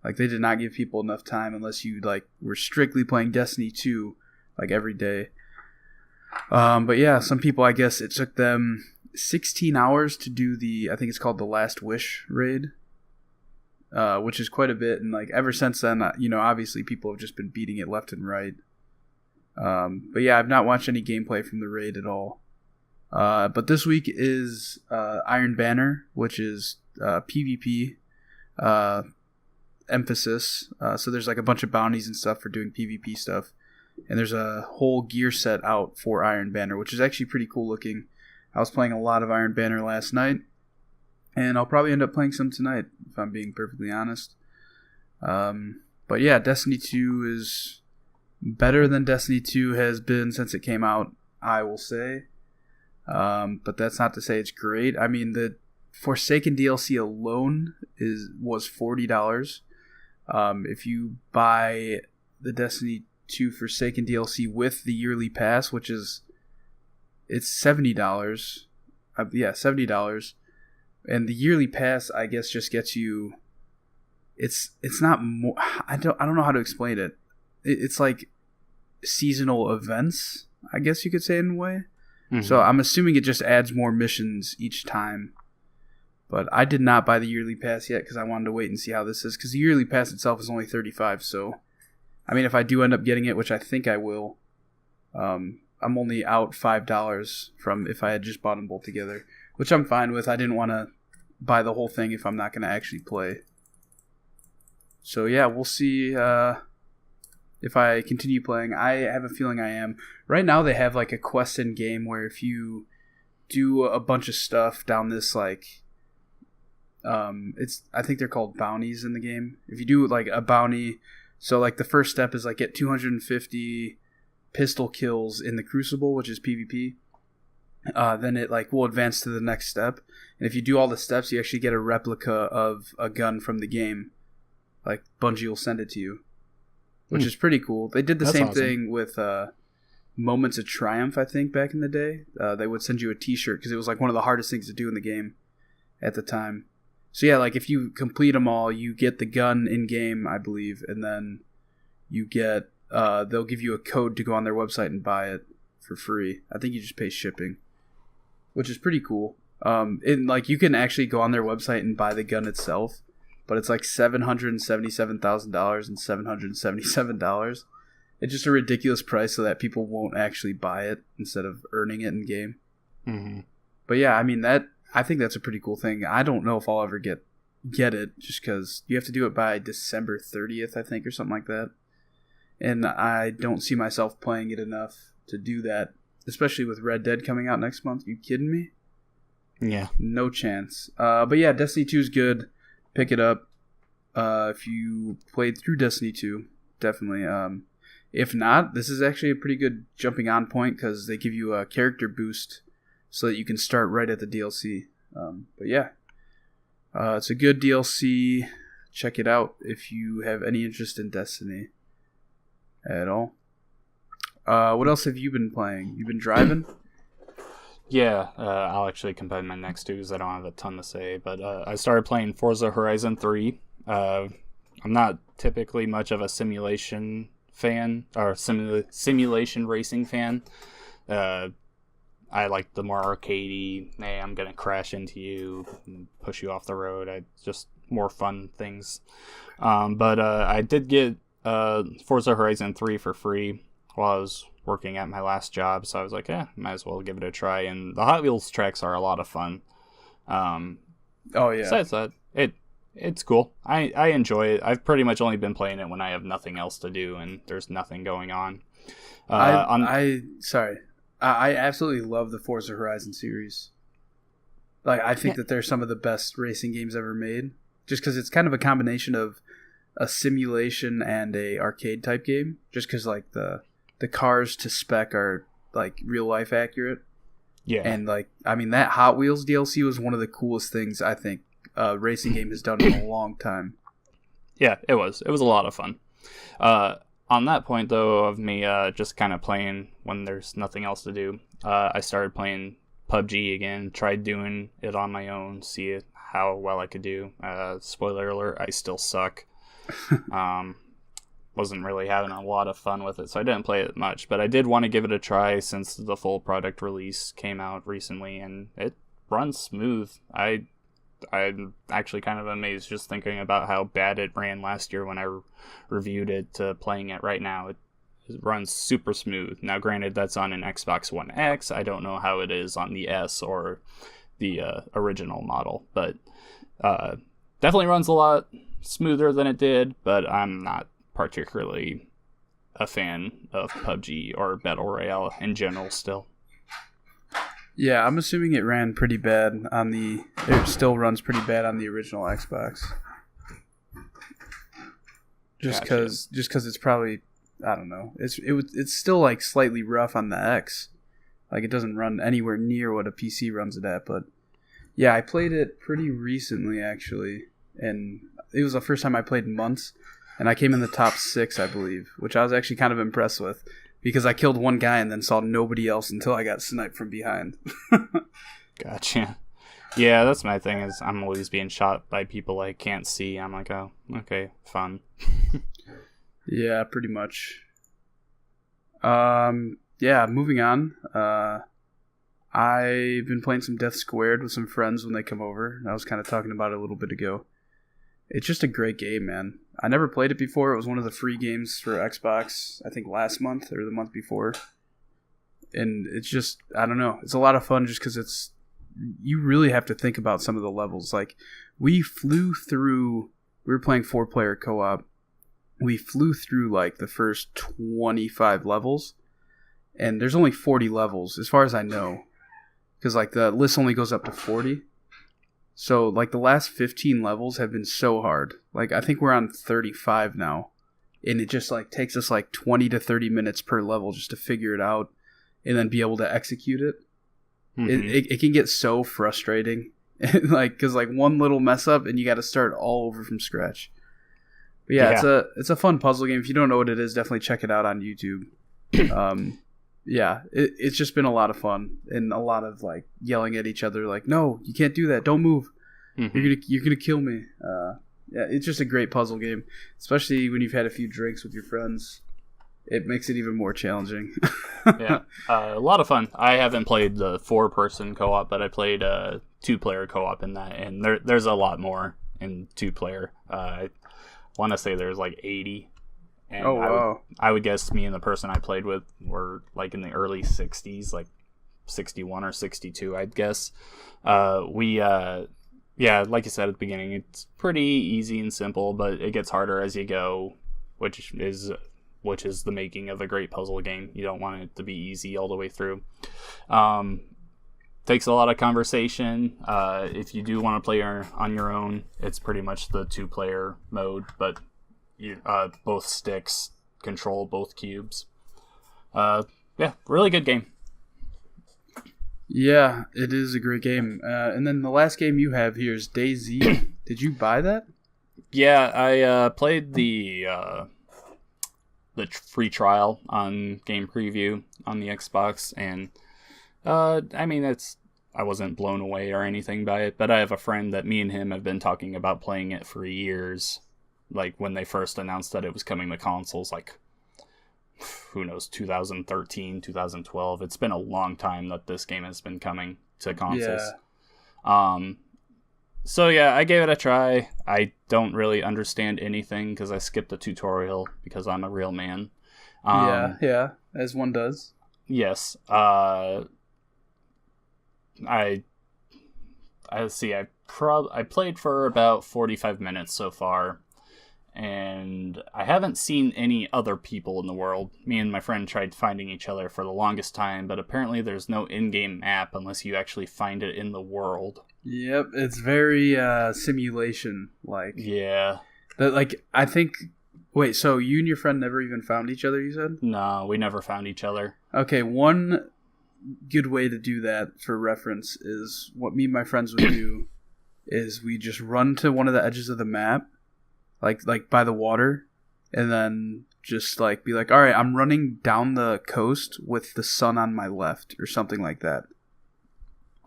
Like, they did not give people enough time unless you like were strictly playing Destiny 2 like every day. But yeah, some people, I guess it took them 16 hours to do I think it's called the Last Wish raid, which is quite a bit. And like ever since then, obviously people have just been beating it left and right. But yeah, I've not watched any gameplay from the raid at all. But this week is Iron Banner, which is PvP emphasis. So there's like a bunch of bounties and stuff for doing PvP stuff. And there's a whole gear set out for Iron Banner, which is actually pretty cool looking. I was playing a lot of Iron Banner last night, and I'll probably end up playing some tonight, if I'm being perfectly honest. But yeah, Destiny 2 is better than Destiny 2 has been since it came out, I will say. But that's not to say it's great. I mean, the Forsaken DLC alone was $40. If you buy the Destiny 2 Forsaken DLC with the yearly pass, which is it's $70. Yeah, $70. And the yearly pass, I guess, just gets you. It's not more. I don't know how to explain it. It's like seasonal events, I guess you could say in a way. Mm-hmm. So I'm assuming it just adds more missions each time. But I did not buy the yearly pass yet because I wanted to wait and see how this is. Because the yearly pass itself is only $35. So, I mean, if I do end up getting it, which I think I will, I'm only out $5 from if I had just bought them both together, which I'm fine with. I didn't want to buy the whole thing if I'm not going to actually play. So yeah, we'll see if I continue playing. I have a feeling I am. Right now they have like a quest in game where if you do a bunch of stuff down this like I think they're called bounties in the game. If you do like a bounty, so like the first step is like get 250 pistol kills in the Crucible, which is PvP. Then it like will advance to the next step. And if you do all the steps, you actually get a replica of a gun from the game. Like Bungie will send it to you, which is pretty cool. They did the same thing with Moments of Triumph, I think, back in the day. They would send you a t-shirt because it was like one of the hardest things to do in the game at the time. So yeah, like if you complete them all, you get the gun in game, I believe, and then you get they'll give you a code to go on their website and buy it for free. I think you just pay shipping, which is pretty cool. And like you can actually go on their website and buy the gun itself. But it's like $777,000 and $777. It's just a ridiculous price so that people won't actually buy it instead of earning it in game. Mm-hmm. But yeah, I mean I think that's a pretty cool thing. I don't know if I'll ever get it just because you have to do it by December 30th, I think, or something like that. And I don't see myself playing it enough to do that, especially with Red Dead coming out next month. You kidding me? Yeah. No chance. But yeah, Destiny 2 is good. Pick it up if you played through Destiny 2, definitely. If not, this is actually a pretty good jumping on point because they give you a character boost so that you can start right at the DLC. But yeah, it's a good DLC. Check it out if you have any interest in Destiny at all. What else have you been playing? You've been driving? Yeah, I'll actually combine my next two because I don't have a ton to say. But I started playing Forza Horizon 3. I'm not typically much of a simulation fan or simulation racing fan. I like the more arcadey, hey, I'm going to crash into you and push you off the road. Just more fun things. But I did get Forza Horizon 3 for free while I was working at my last job, so I was like, might as well give it a try. And the Hot Wheels tracks are a lot of fun. Oh yeah. Besides that, it's cool. I enjoy it. I've pretty much only been playing it when I have nothing else to do and there's nothing going on. I absolutely love the Forza Horizon series. Like I think that they're some of the best racing games ever made, just because it's kind of a combination of a simulation and a arcade type game. Just because like the cars to spec are like real life accurate. Yeah. And like, I mean, that Hot Wheels DLC was one of the coolest things I think a racing game has done in a long time. Yeah, it was. It was a lot of fun. On that point though, of me just kind of playing when there's nothing else to do, I started playing PUBG again, tried doing it on my own, see how well I could do. Spoiler alert, I still suck. Wasn't really having a lot of fun with it, so I didn't play it much, but I did want to give it a try since the full product release came out recently, and it runs smooth. I'm actually kind of amazed just thinking about how bad it ran last year when I reviewed it to playing it right now. It runs super smooth. Now, granted, that's on an Xbox One X. I don't know how it is on the S or the original model, but definitely runs a lot smoother than it did, but I'm not particularly a fan of PUBG or Battle Royale in general still. Yeah, I'm assuming it ran pretty bad on the. It still runs pretty bad on the original Xbox. Just because it's probably, I don't know. It's still like slightly rough on the X. Like, it doesn't run anywhere near what a PC runs it at. But yeah, I played it pretty recently actually, and it was the first time I played in months, and I came in the top 6, I believe, which I was actually kind of impressed with. Because I killed one guy and then saw nobody else until I got sniped from behind. Gotcha. Yeah, that's my thing, is I'm always being shot by people I can't see. I'm like, oh, okay, fun. Yeah, pretty much. Yeah, moving on. I've been playing some Death Squared with some friends when they come over. I was kind of talking about it a little bit ago. It's just a great game, man. I never played it before. It was one of the free games for Xbox, I think last month or the month before. And it's just, I don't know. It's a lot of fun just because you really have to think about some of the levels. Like, we were playing 4-player co-op. We flew through like the first 25 levels. And there's only 40 levels, as far as I know. Because like the list only goes up to 40. So, like, the last 15 levels have been so hard. Like, I think we're on 35 now. And it just, like, takes us, like, 20 to 30 minutes per level just to figure it out and then be able to execute it. Mm-hmm. It can get so frustrating. Like, because, like, one little mess up and you got to start all over from scratch. But, yeah, it's a fun puzzle game. If you don't know what it is, definitely check it out on YouTube. Yeah, it's just been a lot of fun and a lot of like yelling at each other, like, "No, you can't do that! Don't move! Mm-hmm. You're gonna kill me!" Yeah, it's just a great puzzle game, especially when you've had a few drinks with your friends. It makes it even more challenging. Yeah, a lot of fun. I haven't played the 4-person co-op, but I played 2-player co-op in that, and there's a lot more in 2-player. I want to say there's like 80. And oh, wow. I would guess me and the person I played with were like in the early 60s, like 61 or 62, I'd guess. Yeah, like you said at the beginning, it's pretty easy and simple, but it gets harder as you go, which is the making of a great puzzle game. You don't want it to be easy all the way through. Takes a lot of conversation. If you do want to play on your own, it's pretty much the 2-player mode, but both sticks control both cubes. Yeah, really good game. Yeah, it is a great game. And then the last game you have here is DayZ. Did you buy that? Yeah, I played the free trial on Game Preview on the Xbox, and I mean, I wasn't blown away or anything by it, but I have a friend that me and him have been talking about playing it for years. Like, when they first announced that it was coming to consoles, like, who knows, 2013, 2012. It's been a long time that this game has been coming to consoles. Yeah. So, yeah, I gave it a try. I don't really understand anything because I skipped the tutorial because I'm a real man. Yeah, as one does. Yes. I see. I played for about 45 minutes so far. And I haven't seen any other people in the world. Me and my friend tried finding each other for the longest time, but apparently there's no in-game map unless you actually find it in the world. Yep, it's very simulation-like. Yeah. I think... Wait, so you and your friend never even found each other, you said? No, we never found each other. Okay, one good way to do that, for reference, is what me and my friends would do is we just run to one of the edges of the map, like by the water, and then just like be like, all right, I'm running down the coast with the sun on my left or something like that.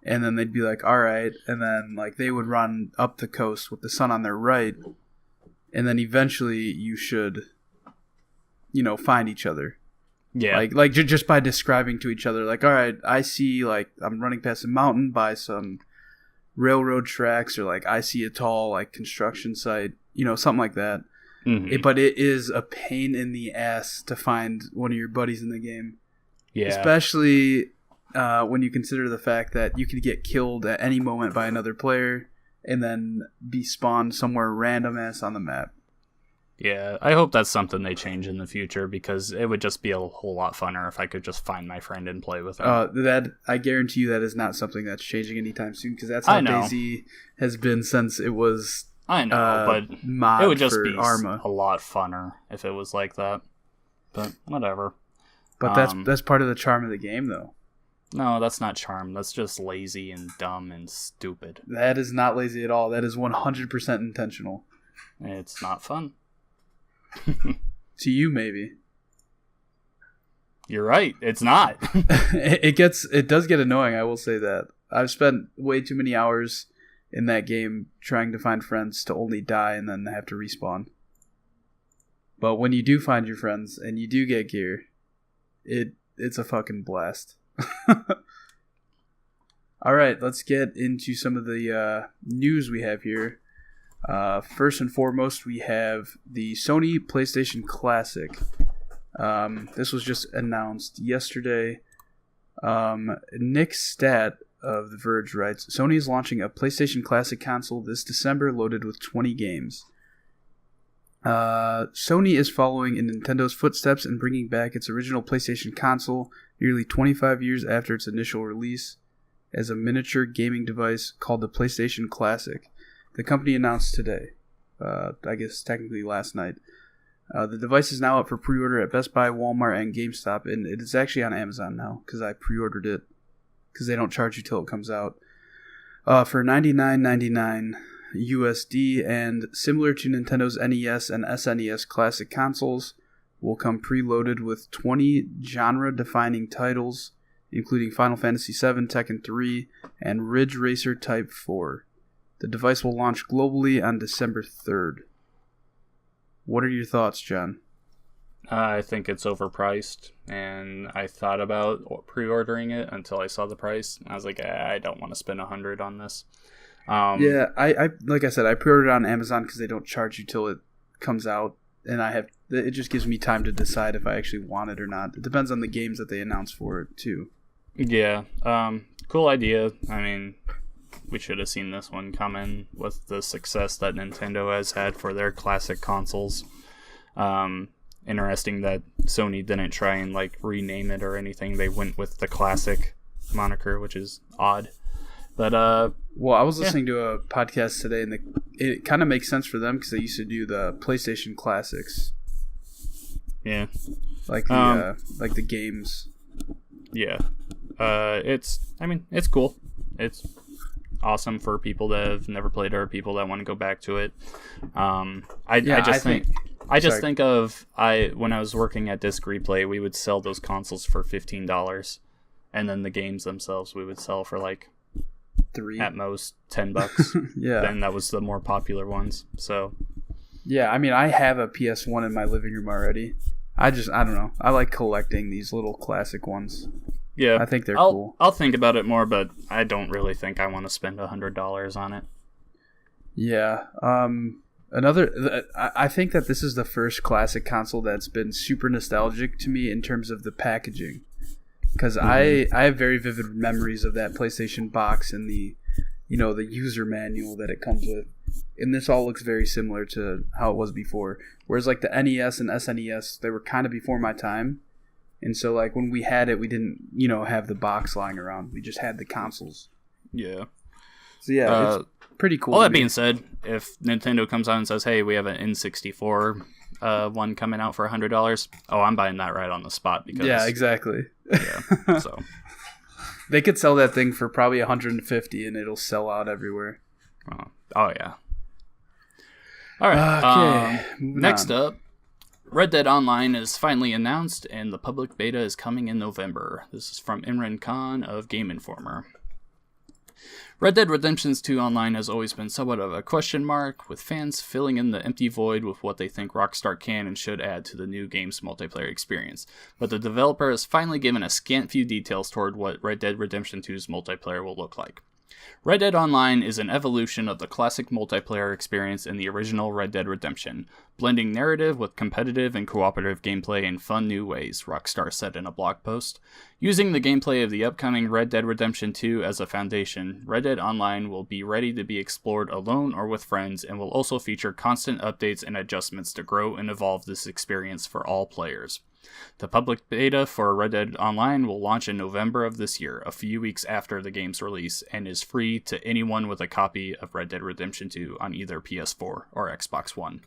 And then they'd be like, all right, and then like they would run up the coast with the sun on their right, and then eventually you should, find each other. Yeah. Like just by describing to each other, like, all right, I see, like, I'm running past a mountain by some railroad tracks, or like I see a tall like construction site. Something like that. Mm-hmm. But it is a pain in the ass to find one of your buddies in the game. Yeah. Especially when you consider the fact that you could get killed at any moment by another player and then be spawned somewhere random ass on the map. Yeah, I hope that's something they change in the future, because it would just be a whole lot funner if I could just find my friend and play with him. That I guarantee you that is not something that's changing anytime soon, because that's how DayZ has been since it was. I know, but it would just be Arma. A lot funner if it was like that. But whatever. But that's part of the charm of the game, though. No, that's not charm. That's just lazy and dumb and stupid. That is not lazy at all. That is 100% intentional. It's not fun. To you, maybe. You're right. It's not. It does get annoying, I will say that. I've spent way too many hours in that game trying to find friends to only die and then have to respawn. But when you do find your friends and you do get gear, it's a fucking blast. Alright, let's get into some of the news we have here. First and foremost, we have the Sony PlayStation Classic. This was just announced yesterday. Nick Stat of The Verge writes, Sony is launching a PlayStation Classic console this December loaded with 20 games. Sony is following in Nintendo's footsteps and bringing back its original PlayStation console nearly 25 years after its initial release as a miniature gaming device called the PlayStation Classic. The company announced today, I guess technically last night. The device is now up for pre-order at Best Buy, Walmart, and GameStop, and it is actually on Amazon now because I pre-ordered it because they don't charge you till it comes out. For $99.99 USD, and similar to Nintendo's NES and SNES classic consoles, will come preloaded with 20 genre-defining titles, including Final Fantasy VII, Tekken 3, and Ridge Racer Type 4. The device will launch globally on December 3rd. What are your thoughts, John? I think it's overpriced, and I thought about pre-ordering it until I saw the price. I was like, I don't want to spend $100 on this. Yeah, I like I said, I pre-ordered it on Amazon because they don't charge you till it comes out, and it just gives me time to decide if I actually want it or not. It depends on the games that they announce for it too. Yeah, cool idea. I mean, we should have seen this one coming with the success that Nintendo has had for their classic consoles. Interesting that Sony didn't try and rename it or anything. They went with the classic moniker, which is odd. But well, I was listening to a podcast today, and it kind of makes sense for them because they used to do the PlayStation Classics. Yeah, like the games. Yeah, it's cool. It's awesome for people that have never played it or people that want to go back to it. I just think of when I was working at Disc Replay, we would sell those consoles for $15, and then the games themselves we would sell for $3 at most $10. Yeah, then that was the more popular ones. So yeah, I mean, I have a PS1 in my living room already. I don't know. I like collecting these little classic ones. Yeah, I think they're cool. I'll think about it more, but I don't really think I want to spend $100 on it. Yeah. I think that this is the first classic console that's been super nostalgic to me in terms of the packaging, because I have very vivid memories of that PlayStation box and the user manual that it comes with, and this all looks very similar to how it was before. Whereas the NES and SNES, they were kind of before my time. And so, when we had it, we didn't, have the box lying around. We just had the consoles. Yeah. So, yeah, it's pretty cool. All that being said, if Nintendo comes out and says, hey, we have an N64 one coming out for $100, I'm buying that right on the spot. Because yeah, exactly. Yeah, so. They could sell that thing for probably $150, and it'll sell out everywhere. Oh yeah. All right. Okay. Next up, Red Dead Online is finally announced, and the public beta is coming in November. This is from Imran Khan of Game Informer. Red Dead Redemption 2 Online has always been somewhat of a question mark, with fans filling in the empty void with what they think Rockstar can and should add to the new game's multiplayer experience. But the developer has finally given a scant few details toward what Red Dead Redemption 2's multiplayer will look like. Red Dead Online is an evolution of the classic multiplayer experience in the original Red Dead Redemption, blending narrative with competitive and cooperative gameplay in fun new ways, Rockstar said in a blog post. Using the gameplay of the upcoming Red Dead Redemption 2 as a foundation, Red Dead Online will be ready to be explored alone or with friends, and will also feature constant updates and adjustments to grow and evolve this experience for all players. The public beta for Red Dead Online will launch in November of this year, a few weeks after the game's release, and is free to anyone with a copy of Red Dead Redemption 2 on either PS4 or Xbox One.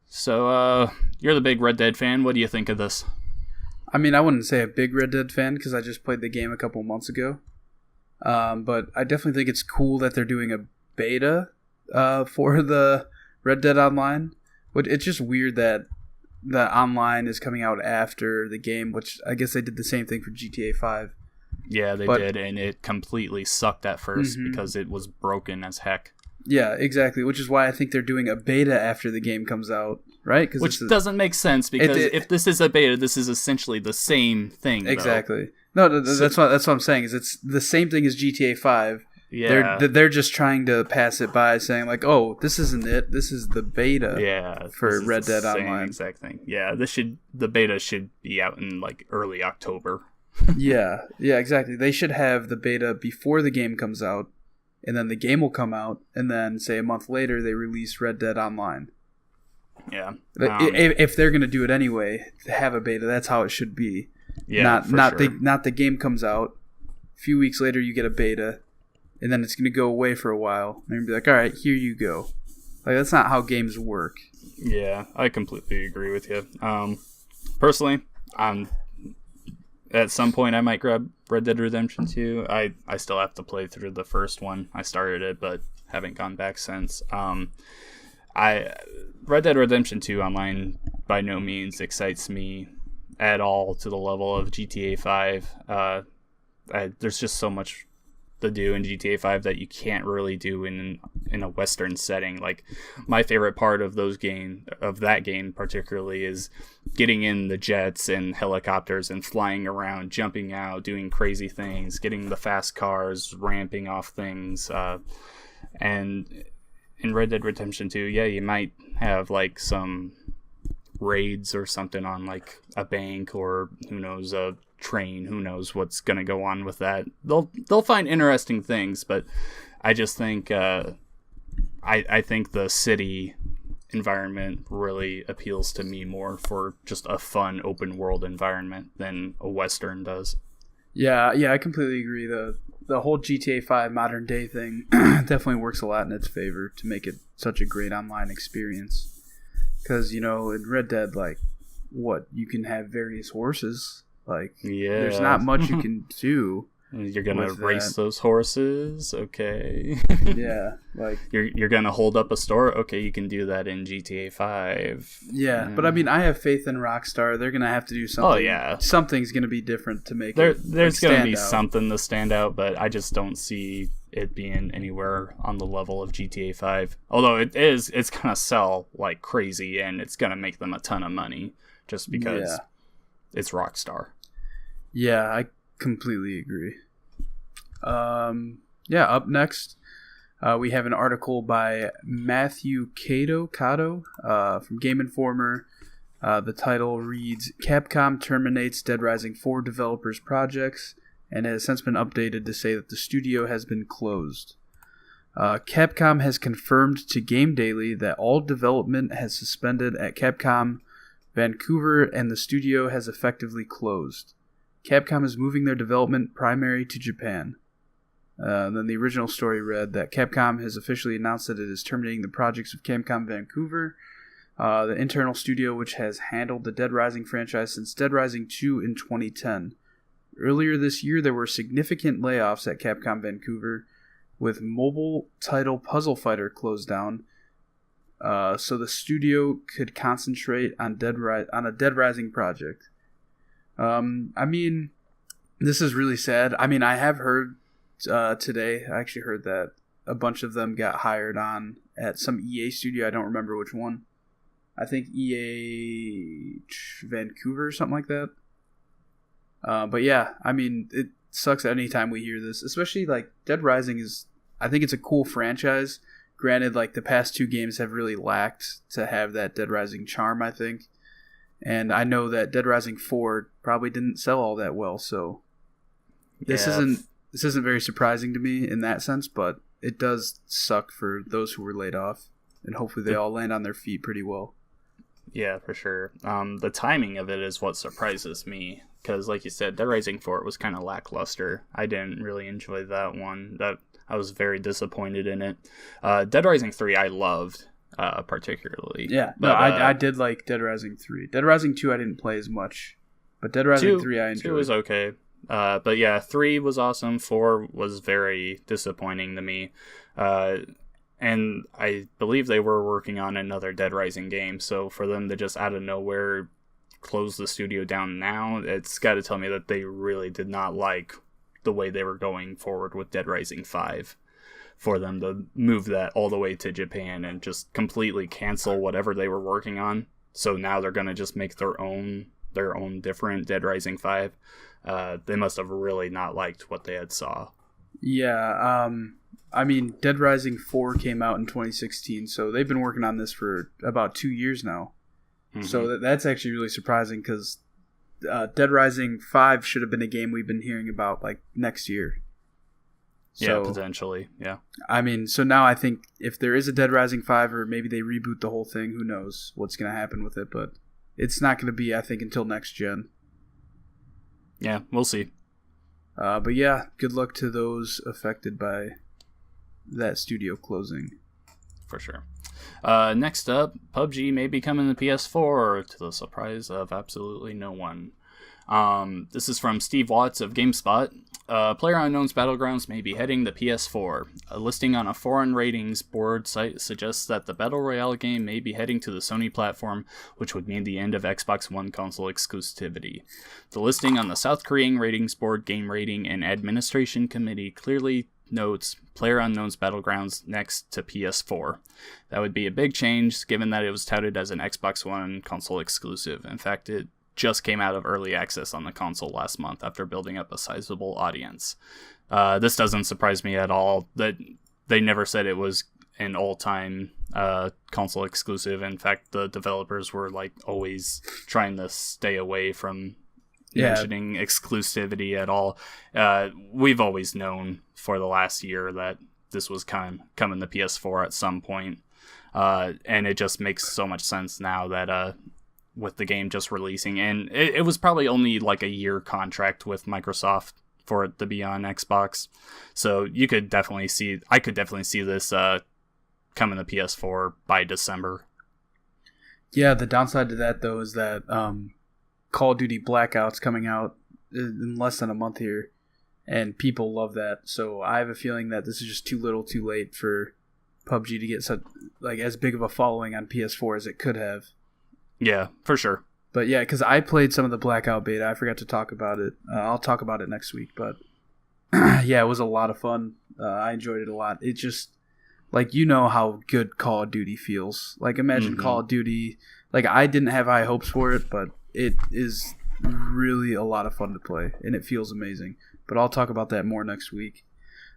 So, you're the big Red Dead fan. What do you think of this? I mean, I wouldn't say a big Red Dead fan because I just played the game a couple months ago. But I definitely think it's cool that they're doing a beta for the Red Dead Online. But it's just weird that the online is coming out after the game, which I guess they did the same thing for GTA 5. Yeah, they did, and it completely sucked at first because it was broken as heck. Yeah, exactly, which is why I think they're doing a beta after the game comes out, right? Which doesn't make sense, because if this is a beta, this is essentially the same thing. Exactly. Though. No, that's what I'm saying, is it's the same thing as GTA 5. Yeah. They're just trying to pass it by, saying like, "Oh, this isn't it. This is the beta." For Red Dead Online. Exact thing. Yeah, the beta should be out in like early October. yeah, exactly. They should have the beta before the game comes out, and then the game will come out, and then say a month later they release Red Dead Online. Yeah. If they're gonna do it anyway, to have a beta, that's how it should be. Yeah. Not the game comes out. A few weeks later, you get a beta. And then it's going to go away for a while. And you're going to be like, all right, here you go. Like, that's not how games work. Yeah, I completely agree with you. Personally, at some point I might grab Red Dead Redemption 2. I still have to play through the first one. I started it, but haven't gone back since. Red Dead Redemption 2 Online by no means excites me at all to the level of GTA 5. There's just so much to do in GTA 5 that you can't really do in a Western setting. Like, my favorite part of that game particularly is getting in the jets and helicopters and flying around, jumping out, doing crazy things, getting the fast cars, ramping off things. And in Red Dead Redemption 2, yeah, you might have like some raids or something on like a bank, or who knows, a train, who knows what's going to go on with that. They'll find interesting things, but I just think I think the city environment really appeals to me more for just a fun open world environment than a Western does. Yeah, I completely agree. The whole GTA 5 modern day thing definitely works a lot in its favor to make it such a great online experience. Because, you know, in Red Dead, like, you can have various horses. Like, there's not much you can do. You're gonna race those horses, okay? Yeah, like you're gonna hold up a store, okay? You can do that in GTA 5. Yeah, but I mean, I have faith in Rockstar. They're gonna have to do something. Oh yeah, something's gonna be different to make there's gonna be something to stand out, but I just don't see it being anywhere on the level of GTA 5. Although it's gonna sell like crazy, and it's gonna make them a ton of money just because it's Rockstar. Yeah, I completely agree. Up next, we have an article by Matthew Cato from Game Informer. The title reads, Capcom terminates Dead Rising 4 developers' projects, and has since been updated to say that the studio has been closed. Capcom has confirmed to Game Daily that all development has suspended at Capcom Vancouver, and the studio has effectively closed. Capcom is moving their development primary to Japan. Then the original story read that Capcom has officially announced that it is terminating the projects of Capcom Vancouver, the internal studio which has handled the Dead Rising franchise since Dead Rising 2 in 2010. Earlier this year, there were significant layoffs at Capcom Vancouver, with mobile title Puzzle Fighter closed down, so the studio could concentrate on a Dead Rising project. I mean, this is really sad. I mean, I have heard today, I actually heard that a bunch of them got hired on at some EA studio. I don't remember which one. I think EA Vancouver or something like that. But yeah, I mean, it sucks anytime we hear this, especially like Dead Rising is. I think it's a cool franchise. Granted, like the past 2 games have really lacked to have that Dead Rising charm, I think. And I know that Dead Rising 4 probably didn't sell all that well, so this isn't very surprising to me in that sense, but it does suck for those who were laid off, and hopefully they all land on their feet pretty well. Yeah, for sure. The timing of it is what surprises me, because like you said, Dead Rising 4 was kind of lackluster. I didn't really enjoy that one. I was very disappointed in it. Dead Rising 3 I loved. Particularly. Yeah, but, no, I did like Dead Rising 3. Dead Rising 2 I didn't play as much, but Dead Rising 3 I enjoyed. 2 was okay. But yeah, 3 was awesome. 4 was very disappointing to me. And I believe they were working on another Dead Rising game, so for them to just out of nowhere close the studio down now, it's got to tell me that they really did not like the way they were going forward with Dead Rising 5. For them to move that all the way to Japan and just completely cancel whatever they were working on. So now they're going to just make their own different Dead Rising 5. They must have really not liked what they had saw. Yeah, I mean, Dead Rising 4 came out in 2016, so they've been working on this for about 2 years now. Mm-hmm. So that's actually really surprising, because Dead Rising 5 should have been a game we've been hearing about like next year. So, yeah, potentially, yeah. I mean, so now I think if there is a Dead Rising 5, or maybe they reboot the whole thing, who knows what's going to happen with it, but it's not going to be, I think, until next gen. Yeah, we'll see. But yeah, good luck to those affected by that studio closing. For sure. Next up, PUBG may be coming to PS4, to the surprise of absolutely no one. This is from Steve Watts of GameSpot. PlayerUnknown's Battlegrounds may be heading to PS4. A listing on a foreign ratings board site suggests that the Battle Royale game may be heading to the Sony platform, which would mean the end of Xbox One console exclusivity. The listing on the South Korean ratings board Game Rating and Administration Committee clearly notes PlayerUnknown's Battlegrounds next to PS4. That would be a big change, given that it was touted as an Xbox One console exclusive. In fact, it just came out of early access on the console last month after building up a sizable audience. This doesn't surprise me at all. That they never said it was an all-time console exclusive. In fact, the developers were like always trying to stay away from mentioning exclusivity at all. We've always known for the last year that this was coming to PS4 at some point. And it just makes so much sense now that with the game just releasing, and it was probably only like a year contract with Microsoft for it to be on Xbox, so I could definitely see this coming to PS4 by December. Yeah, the downside to that though is that Call of Duty Blackout's coming out in less than a month here, and people love that, so I have a feeling that this is just too little too late for PUBG to get such like as big of a following on PS4 as it could have. Yeah, for sure. But yeah, because I played some of the Blackout beta. I forgot to talk about it. I'll talk about it next week. But yeah, it was a lot of fun. I enjoyed it a lot. It just, like, you know how good Call of Duty feels. Like, imagine Call of Duty. Like, I didn't have high hopes for it, but it is really a lot of fun to play. And it feels amazing. But I'll talk about that more next week.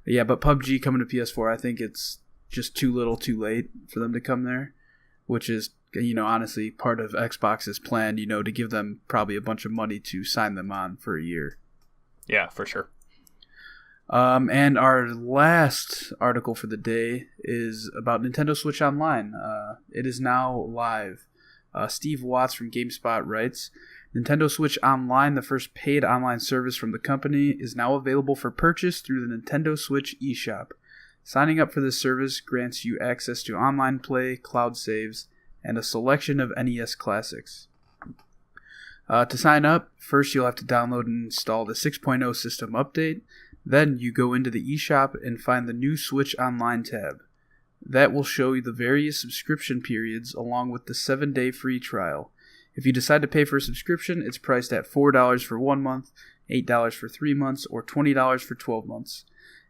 But yeah, but PUBG coming to PS4, I think it's just too little too late for them to come there. Which is, you know, honestly, part of Xbox's plan, you know, to give them probably a bunch of money to sign them on for a year. Yeah, for sure. And our last article for the day is about Nintendo Switch Online. It is now live. Steve Watts from GameSpot writes, Nintendo Switch Online, the first paid online service from the company, is now available for purchase through the Nintendo Switch eShop. Signing up for this service grants you access to online play, cloud saves, and a selection of NES classics. To sign up, first you'll have to download and install the 6.0 system update. Then you go into the eShop and find the new Switch Online tab. That will show you the various subscription periods along with the 7-day free trial. If you decide to pay for a subscription, it's priced at $4 for 1 month, $8 for 3 months, or $20 for 12 months.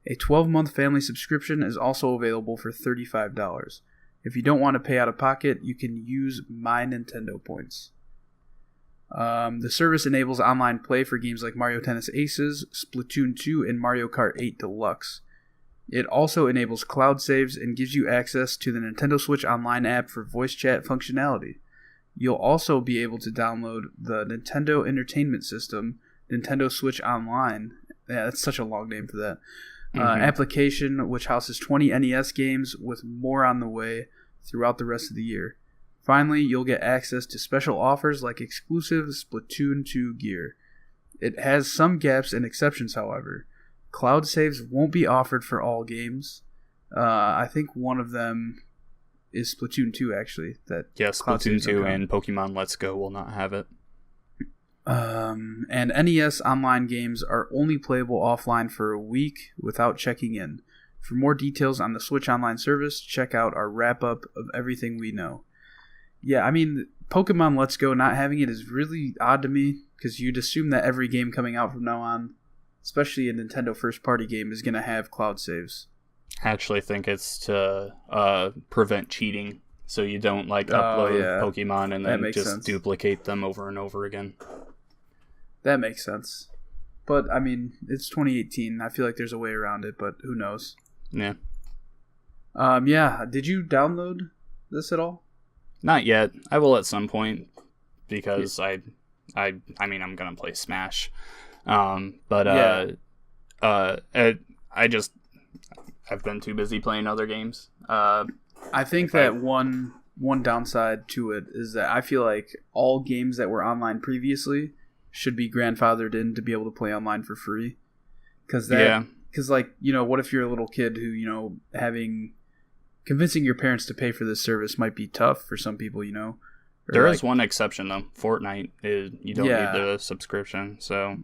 A 12-month family subscription is also available for $35. If you don't want to pay out of pocket, you can use My Nintendo Points. The service enables online play for games like Mario Tennis Aces, Splatoon 2, and Mario Kart 8 Deluxe. It also enables cloud saves and gives you access to the Nintendo Switch Online app for voice chat functionality. You'll also be able to download the Nintendo Entertainment System, Nintendo Switch Online. Yeah, that's such a long name for that. Application, which houses 20 NES games with more on the way throughout the rest of the year. Finally, you'll get access to special offers like exclusive Splatoon 2 gear. It has some gaps and exceptions, however. Cloud saves won't be offered for all games. I think one of them is Splatoon 2, actually. Splatoon 2 and Pokemon Let's Go will not have it. And NES online games are only playable offline for a week without checking in. For more details on the Switch Online service, check out our wrap-up of everything we know. Yeah, I mean, Pokemon Let's Go not having it is really odd to me, because you'd assume that every game coming out from now on, especially a Nintendo first-party game, is going to have cloud saves. I actually think it's to prevent cheating, so you don't upload Pokemon and then just duplicate them over and over again. That makes sense. But, I mean, it's 2018. I feel like there's a way around it, but who knows? Yeah. Did you download this at all? Not yet. I will at some point, because I mean, I'm gonna play Smash. I've been too busy playing other games. I think that one downside to it is that I feel like all games that were online previously should be grandfathered in to be able to play online for free. Because what if you're a little kid who, convincing your parents to pay for this service might be tough for some people, There is one exception, though. Fortnite, you don't need the subscription, so...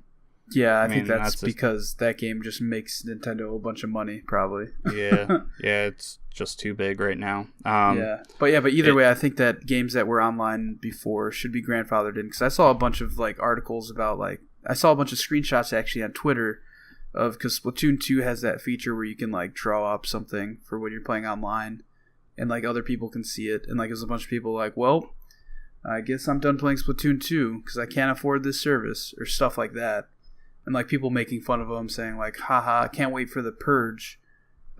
Yeah, I think that's because that game just makes Nintendo a bunch of money, probably. Yeah, it's just too big right now. But either way, I think that games that were online before should be grandfathered in, because I saw a bunch of articles about I saw a bunch of screenshots actually on Twitter because Splatoon 2 has that feature where you can draw up something for when you're playing online, and other people can see it, and there's a bunch of people well, I guess I'm done playing Splatoon 2 because I can't afford this service, or stuff like that. And people making fun of them, saying haha, I can't wait for the purge,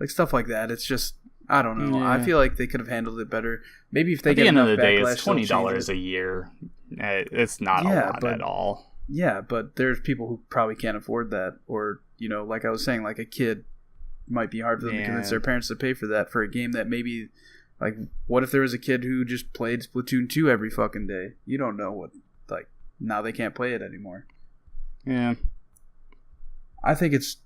stuff like that. It's just, I don't know. Yeah. I feel like they could have handled it better. Maybe if they get enough backlash. At the end of the day, it's $20 a year. It's not a lot at all. Yeah, but there's people who probably can't afford that, or like I was saying, a kid might be hard for them to convince their parents to pay for that for a game that maybe, what if there was a kid who just played Splatoon 2 every fucking day? You don't know what, now they can't play it anymore. Yeah. I think it's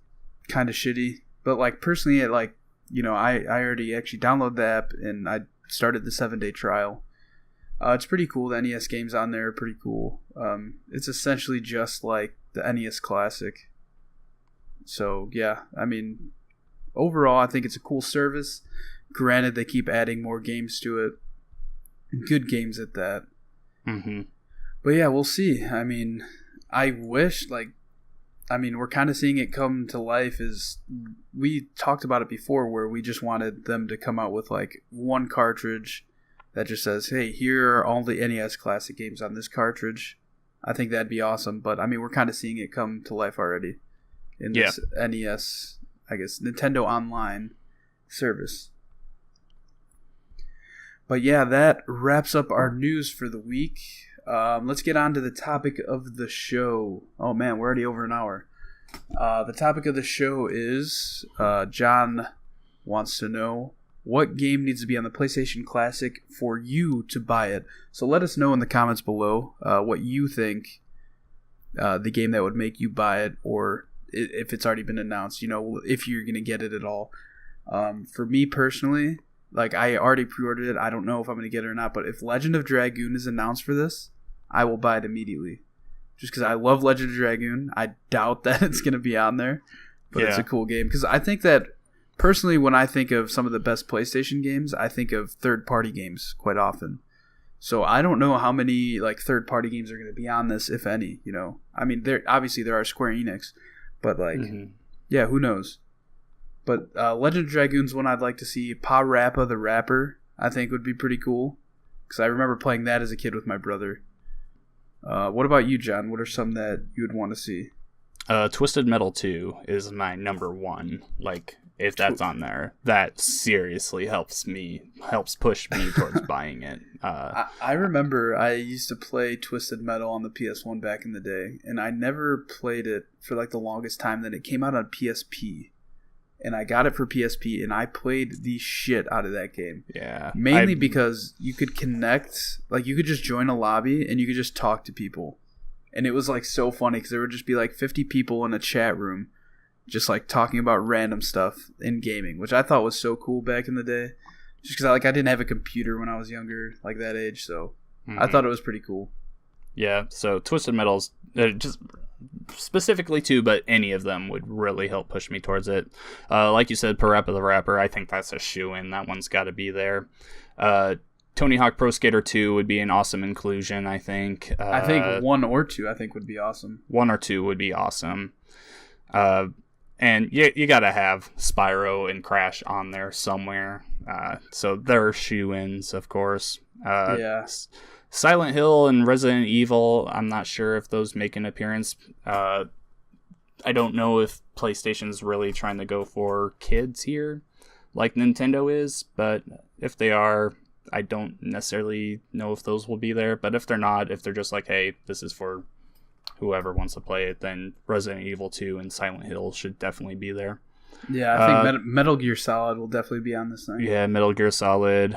kind of shitty, but personally, I already actually downloaded the app and I started the 7-day trial. It's pretty cool. The NES games on there are pretty cool. It's essentially just like the NES Classic. So yeah, I mean, overall, I think it's a cool service. Granted, they keep adding more games to it, good games at that. Mm-hmm. But yeah, we'll see. I mean, I wish we're kind of seeing it come to life. Is we talked about it before, where we just wanted them to come out with one cartridge that just says, hey, here are all the NES Classic games on this cartridge. I think that'd be awesome. But we're kind of seeing it come to life already in this NES, I guess, Nintendo Online service. But yeah, that wraps up our news for the week. Let's get on to the topic of the show. Oh man, we're already over an hour. The topic of the show is John wants to know what game needs to be on the PlayStation Classic for you to buy it. So let us know in the comments below what you think the game that would make you buy it, or if it's already been announced, if you're going to get it at all. For me personally, I already pre-ordered it. I don't know if I'm going to get it or not, but if Legend of Dragoon is announced for this, I will buy it immediately. Just because I love Legend of Dragoon. I doubt that it's going to be on there, but it's a cool game. Because I think that, personally, when I think of some of the best PlayStation games, I think of third-party games quite often. So I don't know how many third-party games are going to be on this, if any. I mean, there are Square Enix, but yeah, who knows? But Legend of Dragoon's one I'd like to see. Pa Rappa the Rapper, I think would be pretty cool. Because I remember playing that as a kid with my brother. What about you, John? What are some that you would want to see? Twisted Metal 2 is my number one. Like, if that's on there, that seriously helps push me towards buying it. I remember I used to play Twisted Metal on the PS1 back in the day, and I never played it for like the longest time. Then it came out on PSP, and I got it for PSP, and I played the shit out of that game. Yeah. Mainly because you could connect, like you could just join a lobby, and you could just talk to people. And it was like so funny because there would just be like 50 people in a chat room just like talking about random stuff in gaming, which I thought was so cool back in the day. Just because I didn't have a computer when I was younger, like that age, so I thought it was pretty cool. Yeah, so Twisted Metal's just specifically 2, but any of them would really help push me towards it. Like you said, Parappa the Rapper, I think that's a shoo-in. That one's got to be there. Tony Hawk Pro Skater 2 would be an awesome inclusion, I think. I think 1 or 2 I think would be awesome. 1 or 2 would be awesome. And you got to have Spyro and Crash on there somewhere. So there are shoo-ins, of course. Yeah. Silent Hill and Resident Evil, I'm not sure if those make an appearance. I don't know if PlayStation's really trying to go for kids here, like Nintendo is. But if they are, I don't necessarily know if those will be there. But if they're not, if they're just like, hey, this is for whoever wants to play it, then Resident Evil 2 and Silent Hill should definitely be there. Yeah, I think Metal Gear Solid will definitely be on this thing. Yeah, Metal Gear Solid.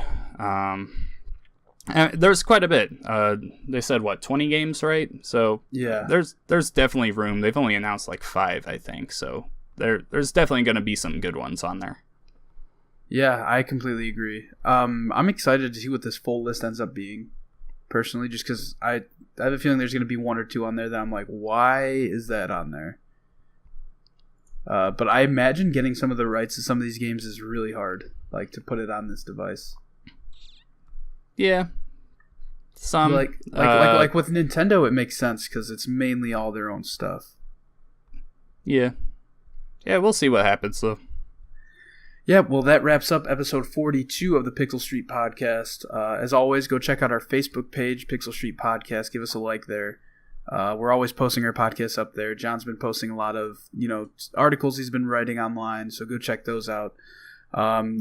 There's quite a bit. They said, 20 games, right? So yeah, there's definitely room. They've only announced like 5, I think. So there's definitely going to be some good ones on there. Yeah, I completely agree. I'm excited to see what this full list ends up being, personally, just because I have a feeling there's going to be 1 or 2 on there that I'm like, why is that on there? But I imagine getting some of the rights to some of these games is really hard, like to put it on this device. Yeah, some like with Nintendo, it makes sense because it's mainly all their own stuff. Yeah, we'll see what happens though. Yeah, well, that wraps up episode 42 of the Pixel Street Podcast. As always, go check out our Facebook page, Pixel Street Podcast. Give us a like there. We're always posting our podcasts up there. John's been posting a lot of, articles he's been writing online, so go check those out.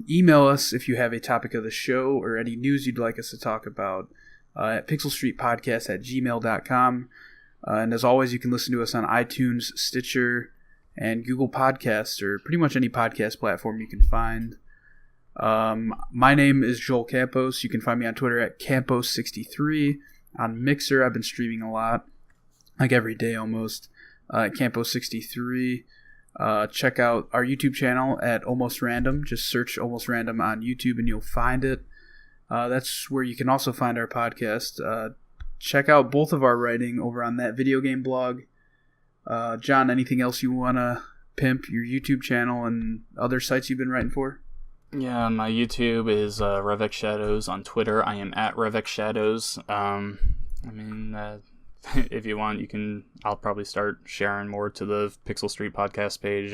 Email us if you have a topic of the show or any news you'd like us to talk about at pixelstreetpodcast@gmail.com. And as always, you can listen to us on iTunes, Stitcher, and Google Podcasts, or pretty much any podcast platform you can find. My name is Joel Campos. You can find me on Twitter at Campos63. On Mixer, I've been streaming a lot, like every day almost, at Campos63. Check out our YouTube channel at Almost Random. Just search Almost Random on YouTube and you'll find it. That's where you can also find our podcast. Check out both of our writing over on that video game blog. John, anything else you want to pimp? Your YouTube channel and other sites you've been writing for? Yeah, my YouTube is Revex Shadows. On Twitter, I am at Revex Shadows. If you want, I'll probably start sharing more to the Pixel Street Podcast page,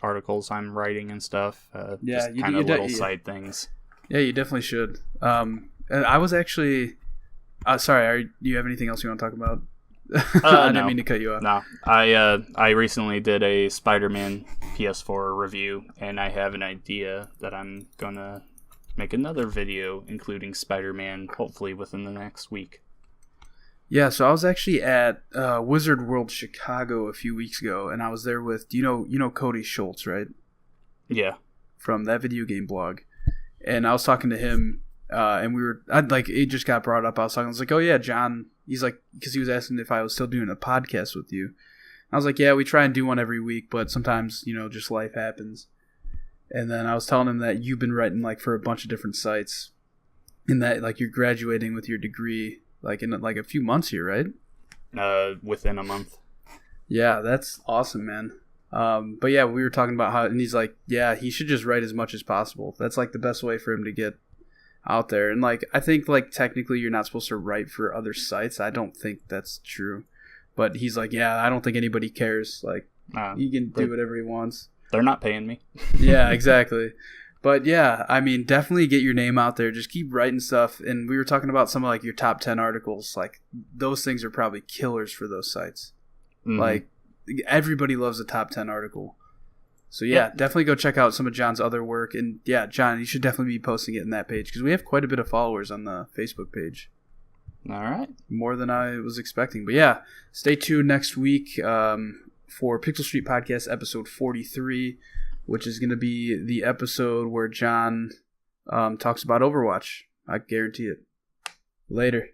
articles I'm writing and stuff. Just kind of little side things. Yeah, you definitely should. And I was actually... sorry, do you have anything else you want to talk about? I didn't mean to cut you off. No, I recently did a Spider-Man PS4 review, and I have an idea that I'm going to make another video including Spider-Man, hopefully within the next week. Yeah, so I was actually at Wizard World Chicago a few weeks ago, and I was there with, you know Cody Schultz, right? Yeah. From that video game blog. And I was talking to him, and it just got brought up. I was like, oh yeah, John, he's like, because he was asking if I was still doing a podcast with you. I was like, yeah, we try and do one every week, but sometimes, just life happens. And then I was telling him that you've been writing like for a bunch of different sites, and that like you're graduating with your degree like in like a few months here, right? Within a month. Yeah, that's awesome, man. But yeah, we were talking about how, and he's like, yeah, he should just write as much as possible. That's like the best way for him to get out there. And like, I think like technically you're not supposed to write for other sites. I don't think that's true. But he's like, yeah, I don't think anybody cares. Like, he can do whatever he wants. They're not paying me. Yeah, exactly. But yeah, I mean, definitely get your name out there. Just keep writing stuff. And we were talking about some of like your top 10 articles. Like those things are probably killers for those sites. Mm-hmm. Like everybody loves a top 10 article. So yeah, definitely go check out some of John's other work. And yeah, John, you should definitely be posting it in that page because we have quite a bit of followers on the Facebook page. All right. More than I was expecting. But yeah, stay tuned next week for Pixel Street Podcast episode 43. Which is going to be the episode where John talks about Overwatch. I guarantee it. Later.